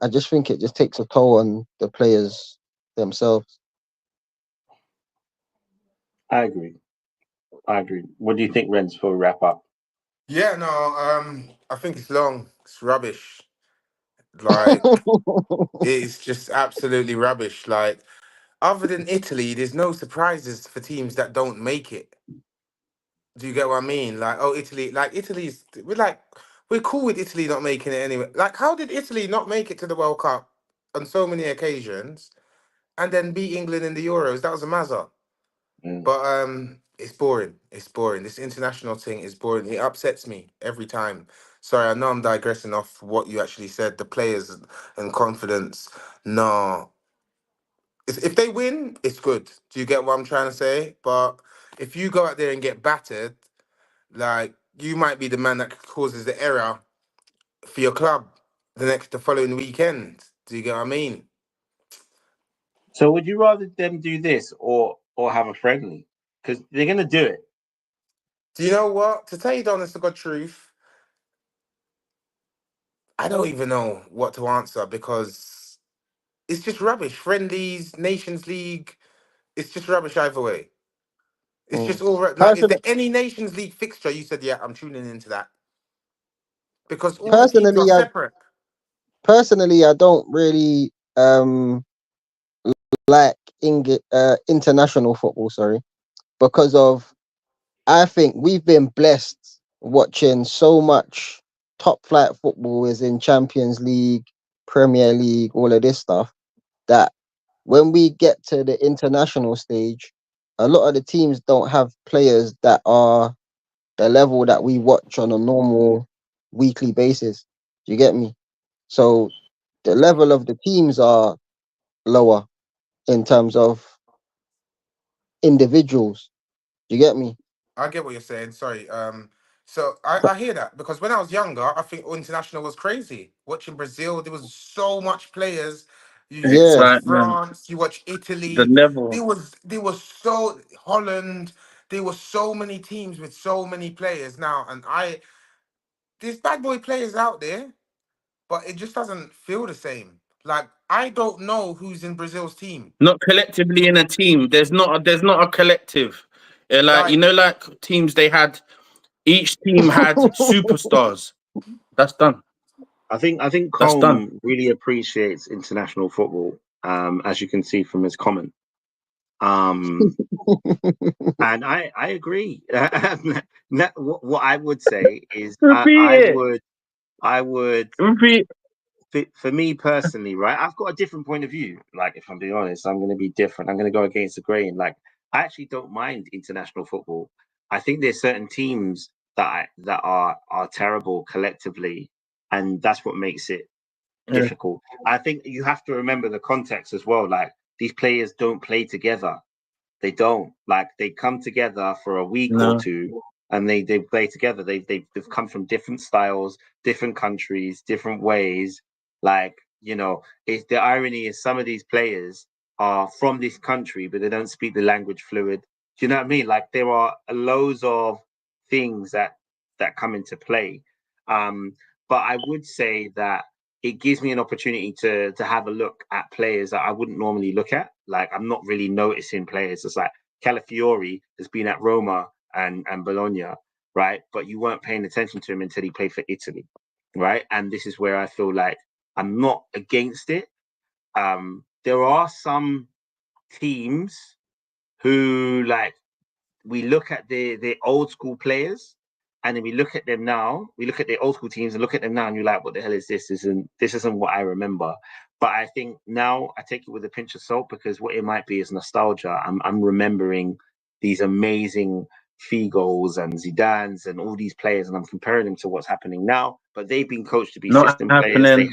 I just think it just takes a toll on the players themselves. I agree. What do you think, Renz, for a wrap up? Yeah, no, I think it's long. It's rubbish. Like, it's just absolutely rubbish. Like, other than Italy, there's no surprises for teams that don't make it. Do you get what I mean? Like, oh, Italy, like Italy's, we're cool with Italy not making it anyway. Like, how did Italy not make it to the World Cup on so many occasions and then beat England in the Euros? That was a mazza. But it's boring. It's boring. This international thing is boring. It upsets me every time. Sorry, I know I'm digressing off what you actually said. The players and confidence. No, if they win, it's good. Do you get what I'm trying to say? But if you go out there and get battered, like you might be the man that causes the error for your club the following weekend. Do you get what I mean? So would you rather them do this or have a friendly? Because they're gonna do it. Do you know what? To tell you the honest to God truth, I don't even know what to answer because it's just rubbish. Friendlies, Nations League, it's just rubbish either way. It's just all like, is there Person- any Nations League fixture you said, yeah, I'm tuning into that? Because all the teams are personally, separate. I don't really like international football. Sorry, because of I think we've been blessed watching so much top flight football is in Champions League, Premier League, all of this stuff, that when we get to the international stage, a lot of the teams don't have players that are the level that we watch on a normal weekly basis. Do you get me? So the level of the teams are lower in terms of individuals. Do you get me? I get what you're saying. Sorry. So I hear that because when I was younger, I think international was crazy. Watching Brazil, there was so much players. You It's Yeah. watch like, man, France, you watch the Italy. level. There was so Holland. There were so many teams with so many players now, and there's bad boy players out there, but it just doesn't feel the same. Like I don't know who's in Brazil's team. Not collectively in a team. There's not a collective. Like, Like like teams they had. Each team had superstars. That's done. I think That's done. Colm really appreciates international football, as you can see from his comment. And I agree. What I would say is Repeat it. I would Repeat. for me personally, right? I've got a different point of view. Like, if I'm being honest, I'm going to be different. I'm going to go against the grain. Like, I actually don't mind international football. I think there's certain teams that are terrible collectively, and that's what makes it Yeah. difficult. I think you have to remember the context as well. Like, these players don't play together. They don't. Like, they come together for a week or No. two, and they play together. They've come from different styles, different countries, different ways. Like, it's the irony is some of these players are from this country, but they don't speak the language fluid. Do you know what I mean? Like, there are loads of things that come into play. But I would say that it gives me an opportunity to have a look at players that I wouldn't normally look at. Like, I'm not really noticing players. It's like Calafiori has been at Roma and Bologna, right? But you weren't paying attention to him until he played for Italy, right? And this is where I feel like I'm not against it. There are some teams who, like, we look at the old school players, and then we look at them now. We look at the old school teams and look at them now, and you're like, what the hell is this? This isn't what I remember. But I think now I take it with a pinch of salt, because what it might be is nostalgia. I'm remembering these amazing Figos and Zidans and all these players, and I'm comparing them to what's happening now. But they've been coached to be Not system players. happening.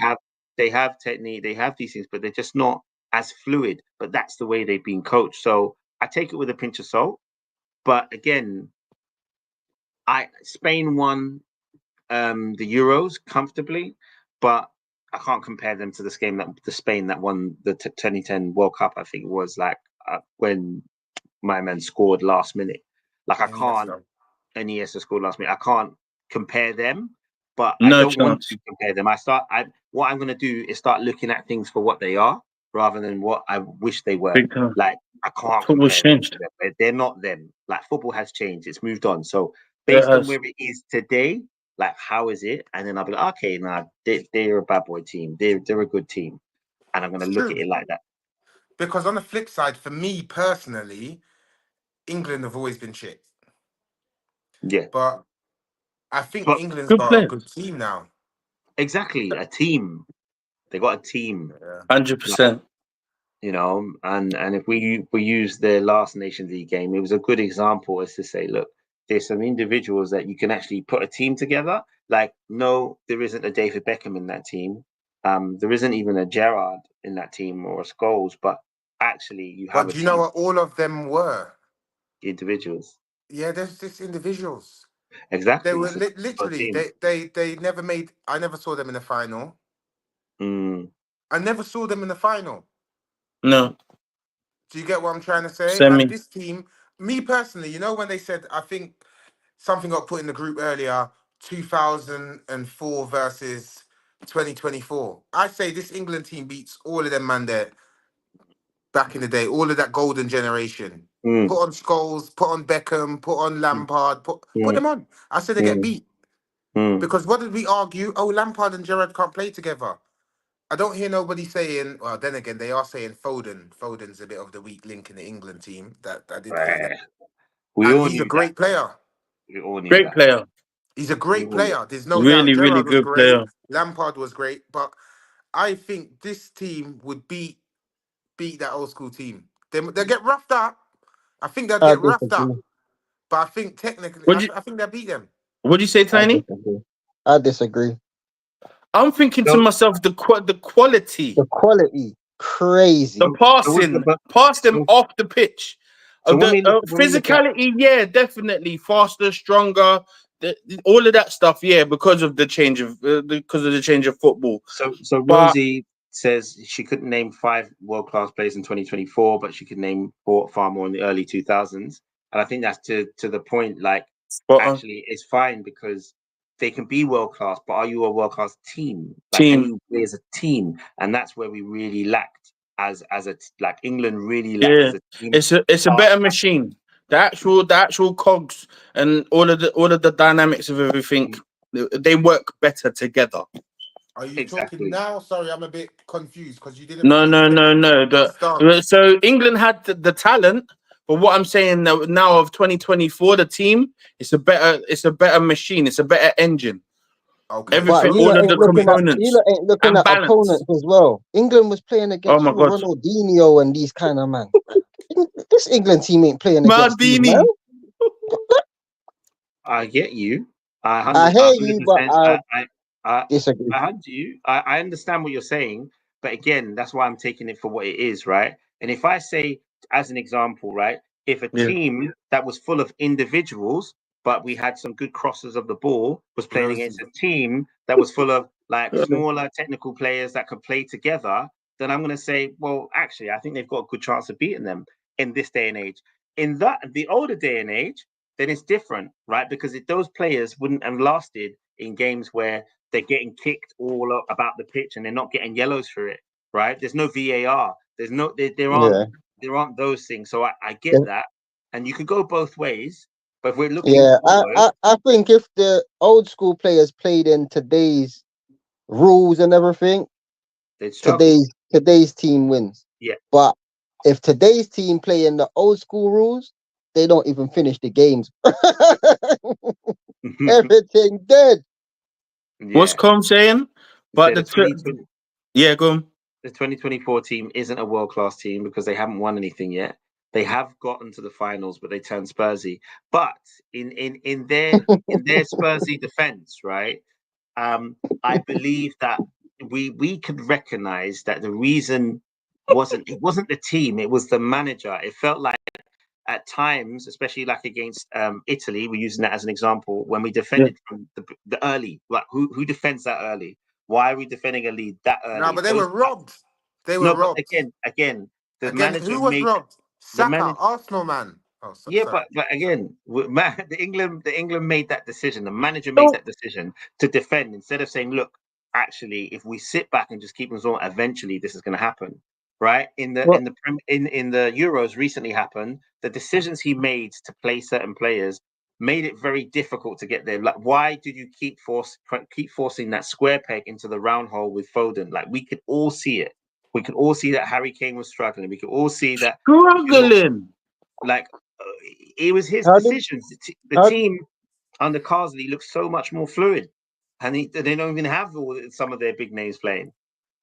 They have technique, they have these things, but they're just not as fluid. But that's the way they've been coached. So I take it with a pinch of salt. But again, Spain won the Euros comfortably, but I can't compare them to the Spain that won the 2010 World Cup. I think it was like when my man scored last minute. Like, I can't. Iniesta scored last minute. I can't compare them, but I don't want to compare them. What I'm going to do is start looking at things for what they are, rather than what I wish they were. Like, I can't. Football's changed. Them. They're not them. Like, football has changed. It's moved on. So based on where it is today, like, how is it? And then I'll be like, okay, nah, they're a bad boy team. They're a good team, and I'm going to look at it like that. Because on the flip side, for me personally, England have always been shit. Yeah, but I think England's got a good team now. Exactly, a team. They got a team. 100%. You know, and if we use the last Nations League game, it was a good example as to say, look, there's some individuals that you can actually put a team together. Like, no, there isn't a David Beckham in that team. There isn't even a Gerrard in that team, or a Scholes, but actually you have. But do you know what all of them were? Individuals. Yeah, there's just individuals. Exactly. They were literally they never made. I never saw them in the final. I never saw them in the final. No. Do you get what I'm trying to say? Semi. And this team, me personally, you know, when they said, I think something got put in the group earlier, 2004 versus 2024. I say this England team beats all of them man there back in the day, all of that golden generation. Put on Scholes, put on Beckham, put on Lampard, put them on. I said they get beat. Because what did we argue? Oh, Lampard and Gerrard can't play together. I don't hear nobody saying, well, then again, they are saying Foden. Foden's a bit of the weak link in the England team. That I didn't hear that. He's a great player. We all knew great that. player. He's a great player. There's no really, doubt. really Gerrard good was great. player. Lampard was great. But I think this team would beat that old school team. They'll get roughed up. I think they'll get roughed up. But I think technically, I think they'll beat them. What do you say, Tiny? I disagree. I'm thinking to myself, the quality. The quality, crazy. The passing, pass them off the pitch. Physicality, yeah, definitely. Faster, stronger, all of that stuff, yeah, because of the change of football. So Rosie says she couldn't name 5 world-class players in 2024, but she could name far more in the early 2000s. And I think that's to the point, like, actually, it's fine because they can be world-class, but are you a world-class team? Like, can you play as a team? And that's where we really lacked as England really lacked as a team. It's a better machine. The actual cogs and all of the dynamics of everything, they work better together. Are you talking now? Sorry, I'm a bit confused because you didn't. No. So England had the talent, but what I'm saying now of 2024, the team, it's a better machine. It's a better engine. Okay. Everything, all of the components. You ain't looking at opponents as well. England was playing against Ronaldinho and these kind of man. This England team ain't playing against these, man. I get you. I hear you, but I disagree. I understand what you're saying, but again, that's why I'm taking it for what it is, right? And if I say, as an example, right, if a team that was full of individuals, but we had some good crossers of the ball, was playing against a team that was full of like smaller technical players that could play together, then I'm going to say, well, actually, I think they've got a good chance of beating them in this day and age. In the older day and age, then it's different, right? Because if those players wouldn't have lasted in games where they're getting kicked all up about the pitch and they're not getting yellows for it, right? There's no VAR. There aren't those things. So I get that, and you could go both ways. But if we're looking, I think if the old school players played in today's rules and everything, They'd struggle. today's team wins. Yeah. But if today's team play in the old school rules, they don't even finish the games. Everything dead. What's Com saying? But the 2020, yeah, go on. the 2024 team isn't a world-class team because they haven't won anything yet. They have gotten to the finals, but they turned Spursy. But in their Spursy defense, right? I believe that we could recognize that the reason it wasn't the team, it was the manager. It felt like at times, especially like against Italy, we're using that as an example, when we defended from the early, like who defends that early? Why are we defending a lead that early? No, but they were robbed. They were robbed. But again, the manager who was made robbed? Saka, manager, Arsenal man. Oh, yeah, sorry. but again, the England made that decision. The manager made that decision to defend instead of saying, "Look, actually, if we sit back and just keep them on, eventually this is going to happen." Right? In the Euros recently happened. The decisions he made to play certain players made it very difficult to get there. Like, why did you keep forcing that square peg into the round hole with Foden? Like, we could all see it. We could all see that Harry Kane was struggling. We could all see that Struggling. It was his decisions. The team under Carsley looks so much more fluid, and they don't even have some of their big names playing.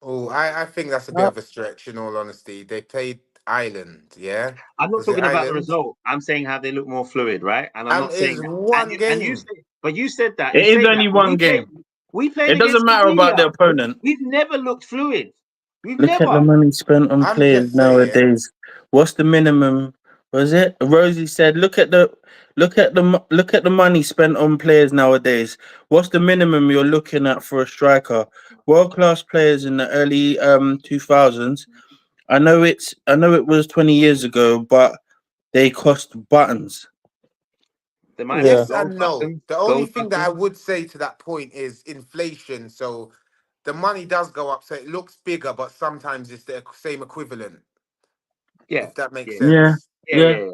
Oh, I think that's a bit of a stretch. In all honesty, they played Ireland. Yeah, I'm not talking about the result. I'm saying how they look more fluid, right? And I'm not saying one game. But you said that it is only one game. We played. It doesn't matter about the opponent. We've never looked fluid. Look at the money spent on players nowadays. What's the minimum? Was it Rosie said? Look at the money spent on players nowadays. What's the minimum you're looking at for a striker? World class players in the early 2000s. I know it was 20 years ago, but they cost buttons. Yes and no. The only thing that I would say to that point is inflation. So the money does go up, so it looks bigger, but sometimes it's the same equivalent. Yeah, if that makes sense. Yeah.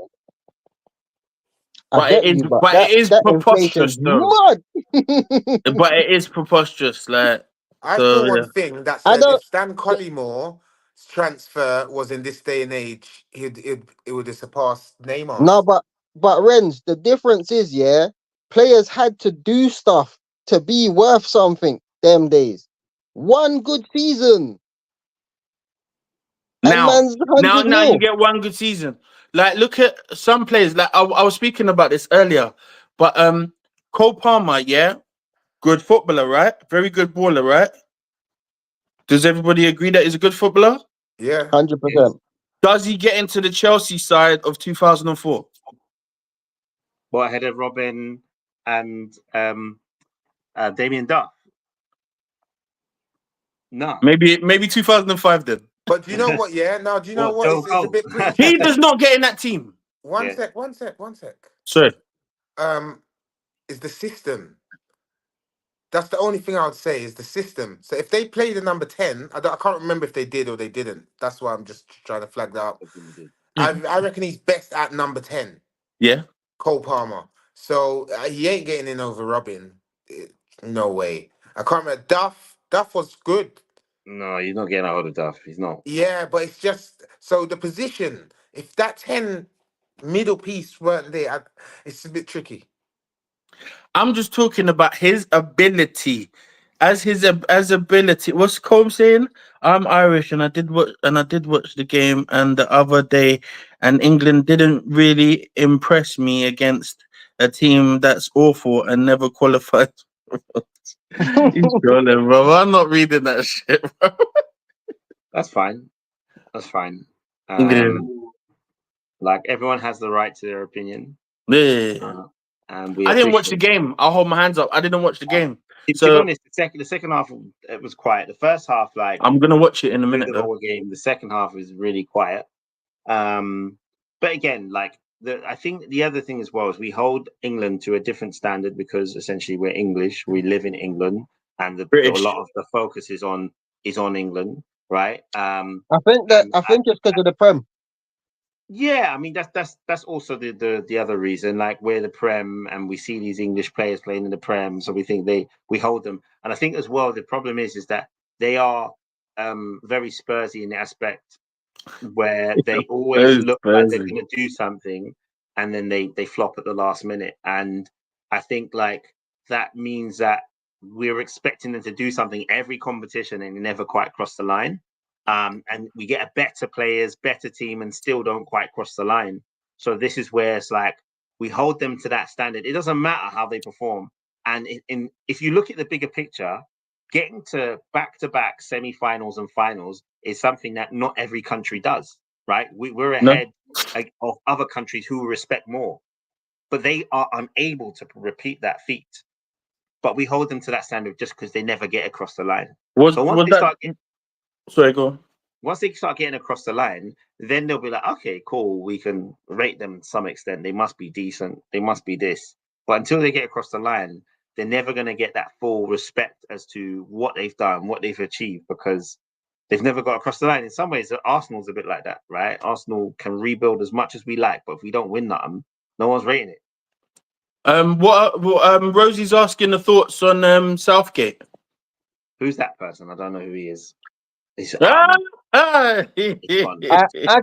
But it is preposterous, though. But it is preposterous. Like, I saw one thing that said if Stan Collymore transfer was in this day and age, it would have surpassed Neymar. No, but Renz, the difference is, players had to do stuff to be worth something them days. One good season. Now you get one good season. Like, look at some players. Like I was speaking about this earlier, but Cole Palmer, good footballer, right? Very good baller, right? Does everybody agree that he's a good footballer? Yeah, 100%. Does he get into the Chelsea side of 2004? Well, ahead of Robin and Damien Duff? No. Maybe 2005 then. But do you know what? Yeah, no. Do you know what? It's a bit. He does not get in that team. One sec. Sorry. Is the system. That's the only thing I would say is the system. So if they played the number 10, I can't remember if they did or they didn't. That's why I'm just trying to flag that up. I reckon he's best at number 10. Yeah. Cole Palmer. So he ain't getting in over Robin. No way. I can't remember. Duff was good. No, he's not getting out of Duff. He's not. Yeah, but it's just so the position. If that 10 middle piece weren't there, it's a bit tricky. I'm just talking about his ability. As ability. What's Colm saying? I'm Irish and I did watch the game and the other day, and England didn't really impress me against a team that's awful and never qualified. He's trolling, bro. I'm not reading that shit, bro. That's fine. Like, everyone has the right to their opinion. Yeah. And I didn't watch the game. I'll hold my hands up. I didn't watch the game. To be honest, the second half it was quiet. The first half, like, I'm gonna watch it in a minute. The whole game. The second half was really quiet. But again, like, I think the other thing as well is we hold England to a different standard because essentially we're English. We live in England, and a lot of the focus is on England, right? I think it's because of the Prem. Yeah, I mean that's also the other reason. Like, we're the Prem, and we see these English players playing in the Prem, so we think we hold them. And I think as well the problem is that they are very Spursy in the aspect where they always Very look like they're Spursy. going to do something, and then they flop at the last minute. And I think like that means that we're expecting them to do something every competition and never quite cross the line. And we get a better players, better team, and still don't quite cross the line. So this is where it's like we hold them to that standard. It doesn't matter how they perform. And if you look at the bigger picture, getting to back-to-back semi-finals and finals is something that not every country does, right? We're ahead of other countries who respect more, but they are unable to repeat that feat. But we hold them to that standard just because they never get across the line. So Sorry, go on. once they start getting across the line, then they'll be like, okay, cool, we can rate them to some extent. They must be decent. They must be this. But until they get across the line, they're never going to get that full respect as to what they've done, what they've achieved, because they've never got across the line. In some ways, Arsenal's a bit like that, right? Arsenal can rebuild as much as we like, but if we don't win nothing, no one's rating it. Rosie's asking the thoughts on Southgate. Who's that person? I don't know who he is. I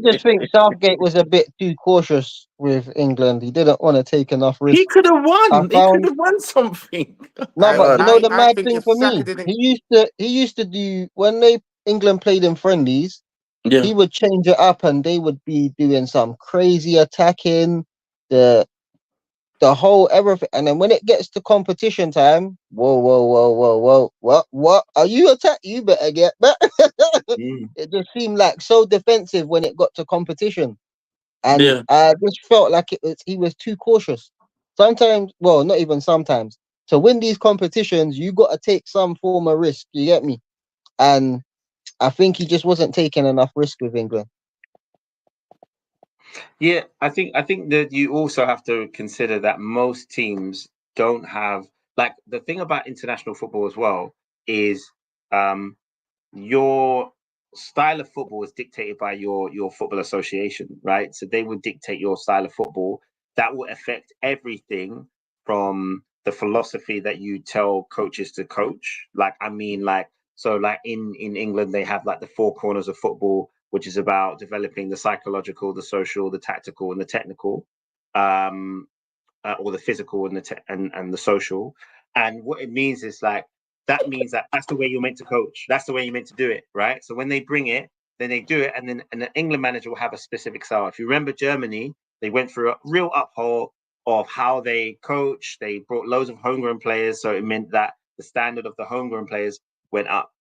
just think Southgate was a bit too cautious with England. He didn't want to take enough risk. He could have won. I He found- could have won something. No, but you know the I mad think thing if for Saka me, didn't- he used to do when England played in friendlies. Yeah. He would change it up, and they would be doing some crazy attacking, the whole everything. And then when it gets to competition time, whoa, what? Are you attack? You better get back. It just seemed like so defensive when it got to competition, and Yeah. I just felt like he was too cautious. Sometimes, well, not even sometimes. To win these competitions, you got to take some form of risk. You get me? And I think he just wasn't taking enough risk with England. Yeah, I think that you also have to consider that most teams don't have, like, the thing about international football as well is your style of football is dictated by your football association, right? So they would dictate your style of football. That will affect everything from the philosophy that you tell coaches to coach. Like, I mean, like, so like in England, they have like the four corners of football, which is about developing the psychological, the social, the tactical, and the technical, or the physical and and the social. And what it means is like that means that that's the way you're meant to coach. That's the way you're meant to do it, right? So when they bring it, then they do it, and then the England manager will have a specific style. If you remember Germany, they went through a real uphaul of how they coach. They brought loads of homegrown players, so it meant that the standard of the homegrown players went up.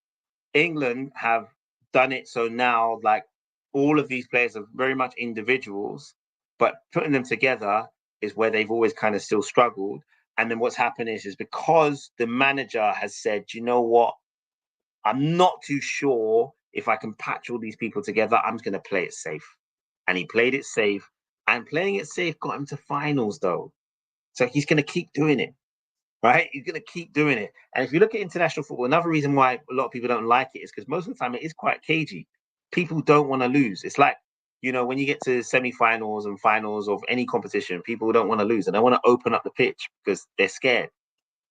England have done it so now, like all of these players are very much individuals, but putting them together is where they've always kind of still struggled. And then what's happened is because the manager has said, you know what, I'm not too sure if I can patch all these people together. I'm just going to play it safe. And he played it safe, and playing it safe got him to finals though. So he's going to keep doing it. Right? He's going to keep doing it. And if you look at international football, another reason why a lot of people don't like it is because most of the time it is quite cagey. People don't want to lose. It's like, you know, when you get to semi-finals and finals of any competition, people don't want to lose and they want to open up the pitch because they're scared.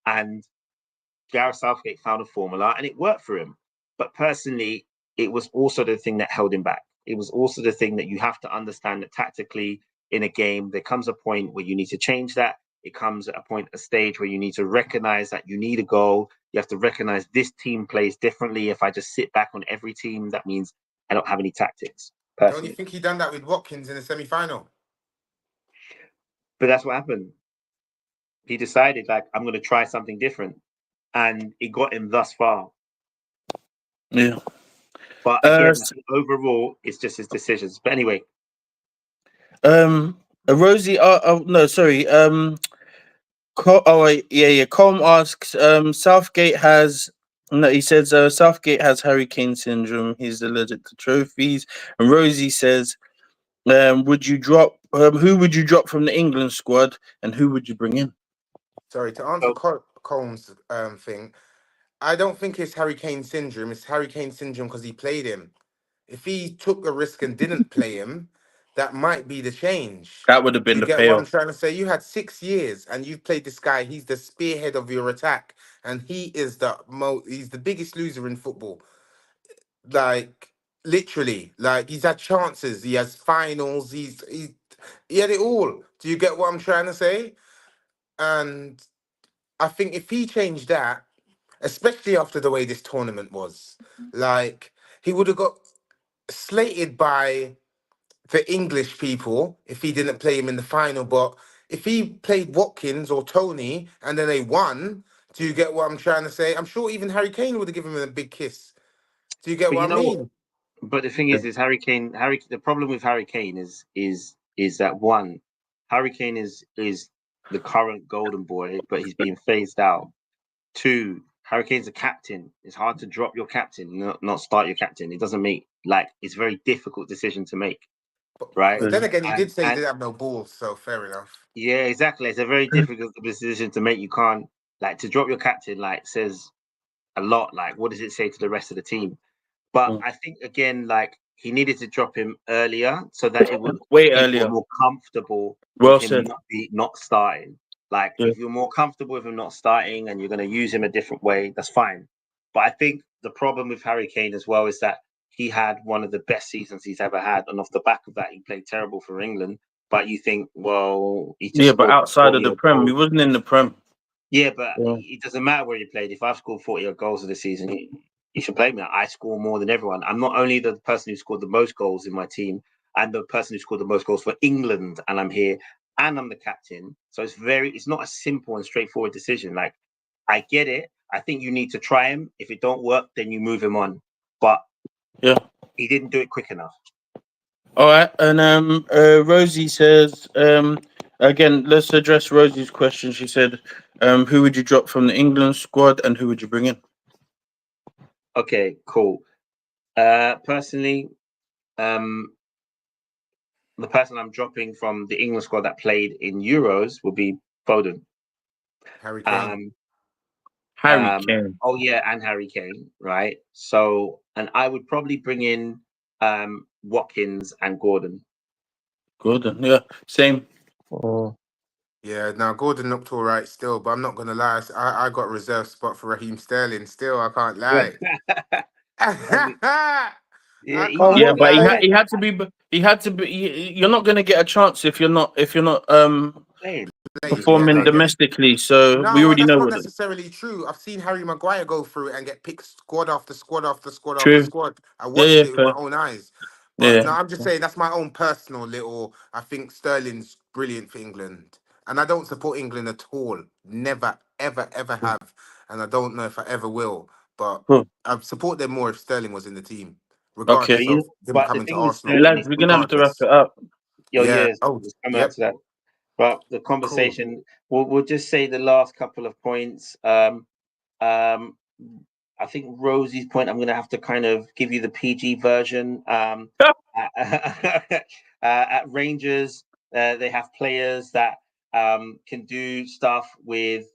And Gareth Southgate found a formula and it worked for him. But personally, it was also the thing that held him back. It was also the thing that you have to understand that tactically in a game, there comes a point where you need to change that. It comes at a stage where you need to recognize that you need a goal. You have to recognize this team plays differently. If I just sit back on every team, that means I don't have any tactics. Personally. Don't you think he done that with Watkins in the semi-final? But that's what happened. He decided, like, I'm going to try something different. And it got him thus far. Yeah. But again, overall, it's just his decisions. But anyway. Rosie, no, sorry. Colm asks, Southgate has, no, he says, Southgate has Harry Kane syndrome. He's allergic to trophies. And Rosie says, would you drop, who would you drop from the England squad and who would you bring in? Sorry, to answer Colm's thing, I don't think it's Harry Kane syndrome. It's Harry Kane syndrome because he played him. If he took a risk and didn't play him, that might be the change. That would have been you the get payoff. what I'm trying to say? You had 6 years and you've played this guy. He's the spearhead of your attack, and he is he's the biggest loser in football. Like literally, like he's had chances. He has finals. He had it all. Do you get what I'm trying to say? And I think if he changed that, especially after the way this tournament was, like he would have got slated by the English people if he didn't play him in the final. But if he played Watkins or Tony and then they won, do you get what I'm trying to say? I'm sure even Harry Kane would have given him a big kiss. Do you get But you what I know what? mean? But the thing is Harry Kane. The problem with Harry Kane is that one, Harry Kane is the current golden boy, but he's being phased out. Two, Harry Kane's a captain. It's hard to drop your captain, not start your captain. It doesn't make it's a very difficult decision to make, right? But then again, he did say he And didn't have no balls, so fair enough. yeah, exactly. It's a very difficult decision to make. You can't to drop your captain. Says a lot. What does it say to the rest of the team? But I think again, he needed to drop him earlier so that it would Way people earlier. were more comfortable Well with him said. not starting. Yeah. If you're more comfortable with him not starting and you're going to use him a different way, that's fine. But I think the problem with Harry Kane as well is that he had one of the best seasons he's ever had, and off the back of that, he played terrible for England. But you think, well, he just But scored outside of 40 the Prem, he goals. wasn't in the Prem. Yeah, but Yeah. it doesn't matter where you played. If I've scored 40 goals of the season, you should play me. I score more than everyone. I'm not only the person who scored the most goals in my team, I'm the person who scored the most goals for England, and I'm here, and I'm the captain. So it's not a simple and straightforward decision. I get it. I think you need to try him. If it don't work, then you move him on. But yeah, he didn't do it quick enough. All right, and Rosie says, again, let's address Rosie's question. She said, who would you drop from the England squad, and who would you bring in? Okay, cool. Personally, the person I'm dropping from the England squad that played in Euros would be Foden. Harry Kane. Harry Kane. Oh yeah, and Harry Kane, right? So, and I would probably bring in Watkins and Gordon. Gordon, yeah, same. Oh. Yeah, now Gordon looked all right still, but I'm not gonna lie. I got a reserve spot for Raheem Sterling. Still, I can't lie. Yeah, Yeah, but lie. he had to be. He had to be. You're not going to get a chance if you're not playing. performing domestically. So we No, already that's know not what. necessarily true. I've seen Harry Maguire go through it and get picked squad after squad after squad after True. squad. I Yeah, watched it with fair. my own eyes. But Yeah. no, I'm just saying that's my own personal little. I think Sterling's brilliant for England, and I don't support England at all. Never, ever, ever have, and I don't know if I ever will. But Cool. I'd support them more if Sterling was in the team, Okay. regardless of him But the coming to thing with Arsenal. Hey, Sterling lads, is we're gonna have to wrap Regardless. it up. Yeah. Oh, just coming out yep. to that. But the Cool. conversation, we'll just say the last couple of points. I think Rosie's point, I'm going to have to kind of give you the PG version. At Rangers, they have players that can do stuff with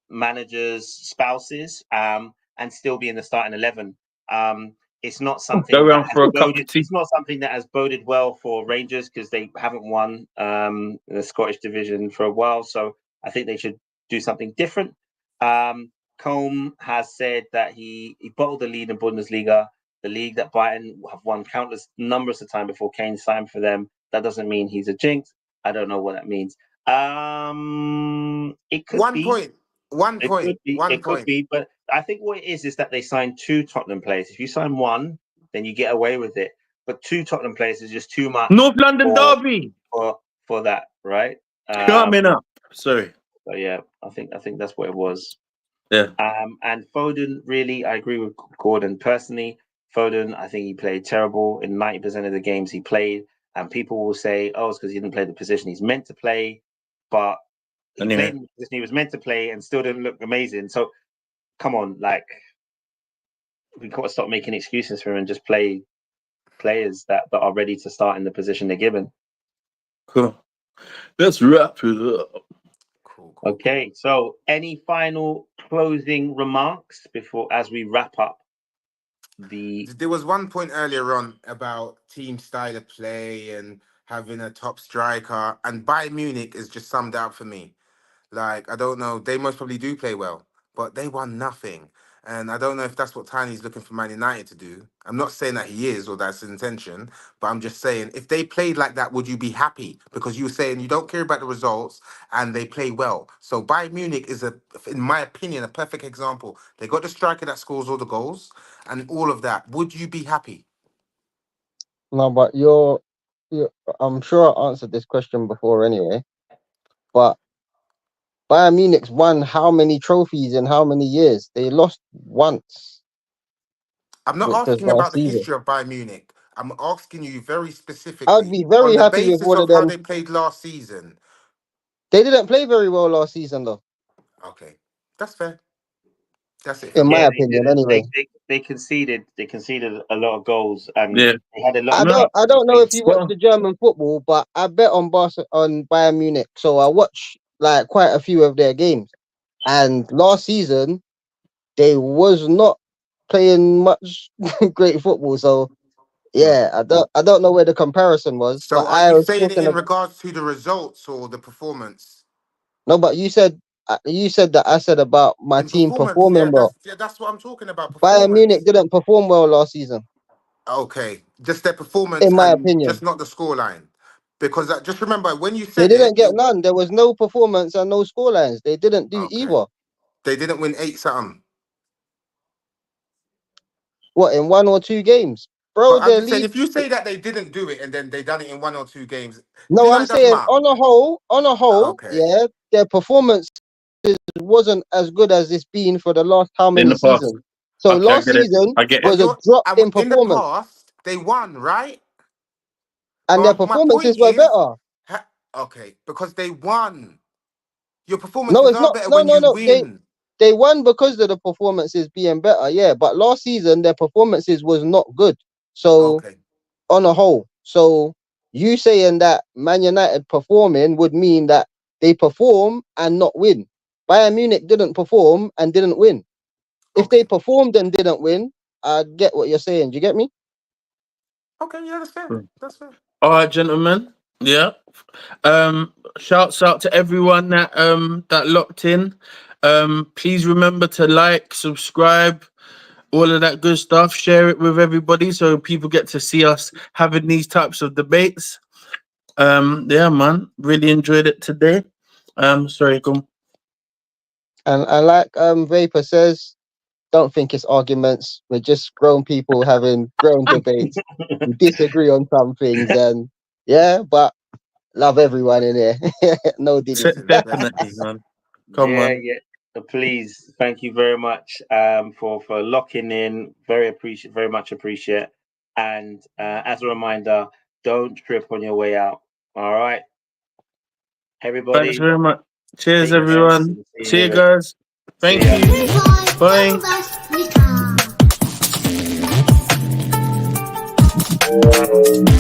managers' spouses and still be in the starting 11. It's not something Go that around has for a cup boded. of tea. It's not something that has boded well for Rangers because they haven't won the Scottish division for a while. So I think they should do something different. Combe has said that he bottled the lead in Bundesliga, the league that Brighton have won countless numbers of time before Kane signed for them. That doesn't mean he's a jinx. I don't know what that means. It could One be. point. One It point. could be. One It could point. be. But I think what it is that they signed 2 Tottenham players. If you sign 1, then you get away with it. But 2 Tottenham players is just too much. North London Derby for that, right? coming up. Sorry. So yeah, I think that's what it was. Yeah. And Foden, really, I agree with Gordon personally. Foden, I think he played terrible in 90% of the games he played. And people will say, oh, it's because he didn't play the position he's meant to play. But he played in the position he was meant to play and still didn't look amazing. So come on, we've got to stop making excuses for him and just play players that are ready to start in the position they're given. Cool. Let's wrap it up. Cool. Okay, so any final closing remarks as we wrap up? There was one point earlier on about team style of play and having a top striker, and Bayern Munich is just summed up for me. I don't know, they most probably do play well, but they won nothing. And I don't know if that's what Tiny's looking for Man United to do. I'm not saying that he is or that's his intention, but I'm just saying if they played like that, would you be happy? Because you were saying you don't care about the results and they play well. So Bayern Munich is, in my opinion, a perfect example. They got the striker that scores all the goals and all of that. Would you be happy? No, but I'm sure I answered this question before anyway. But Bayern Munich's won how many trophies in how many years? They lost once, I'm not which was asking last about the season. history of Bayern Munich. I'm asking you very I'd specifically be on very the happy with basis one of of how them. they played last season. They didn't play very well last season, though, Okay, that's fair. That's it for in me. my Yeah, they opinion. didn't. Anyway, They conceded. They conceded a lot of goals, and Yeah. they had a lot I of No. don't. I chances don't know if between. you watch Well, the German football, but I bet on on Bayern Munich, so I watch like quite a few of their games. And last season, they was not playing much great football. So Mm. yeah, I don't know where the comparison was, but So are I you was saying it talking in about regards to the results or the performance? no, but you said that I said about my In team performance, performing well. yeah, that's what I'm talking about. Bayern Munich Performance. didn't perform well last season, Okay, just their performance in my and just opinion. not the scoreline. Because just remember when you They said it, didn't get none. There was no performance and no scorelines. They didn't do okay. either. They didn't win 8 something. What, in 1 or 2 games, bro? But I'm Their just saying, lead. if you say that they didn't do it and then they done it in 1 or 2 games, do No, you know I'm it does saying matter? on a whole, Okay. yeah, their performance wasn't as good as it's been for the last how in many the past. seasons. So Okay, I last get it. season I get But it. was a you're drop in in the performance, past they won, right? and their But my performances point were is, better. okay, because they won. Your No, performances it's are not. better No, when no, you no. win. They won because of the performances being better, yeah. But last season their performances was not good. So Okay. on a whole, so you saying that Man United performing would mean that they perform and not win. Bayern Munich didn't perform and didn't win. If they Okay. performed and didn't win, I get what you're saying. Do you get me? Okay, yeah, that's fair. That's fair. All right, gentlemen. Yeah. Shouts out to everyone that locked in. Please remember to like, subscribe, all of that good stuff. Share it with everybody so people get to see us having these types of debates. Yeah, man. Really enjoyed it today. Sorry, come. And like Vapor says, don't think it's arguments. We're just grown people having grown debates. We disagree on some things, and yeah, but love everyone in there. No diddies. Legend. Definitely, Legends. man. Come Yeah, on. yeah. Please, thank you very much for locking in. Very much appreciate. And as a reminder, don't trip on your way out. All right, Thanks everybody. very much. Cheers, Take care. everyone. See you See you later. guys. See Thank ya. you. Goodbye, Bye. double best, we come.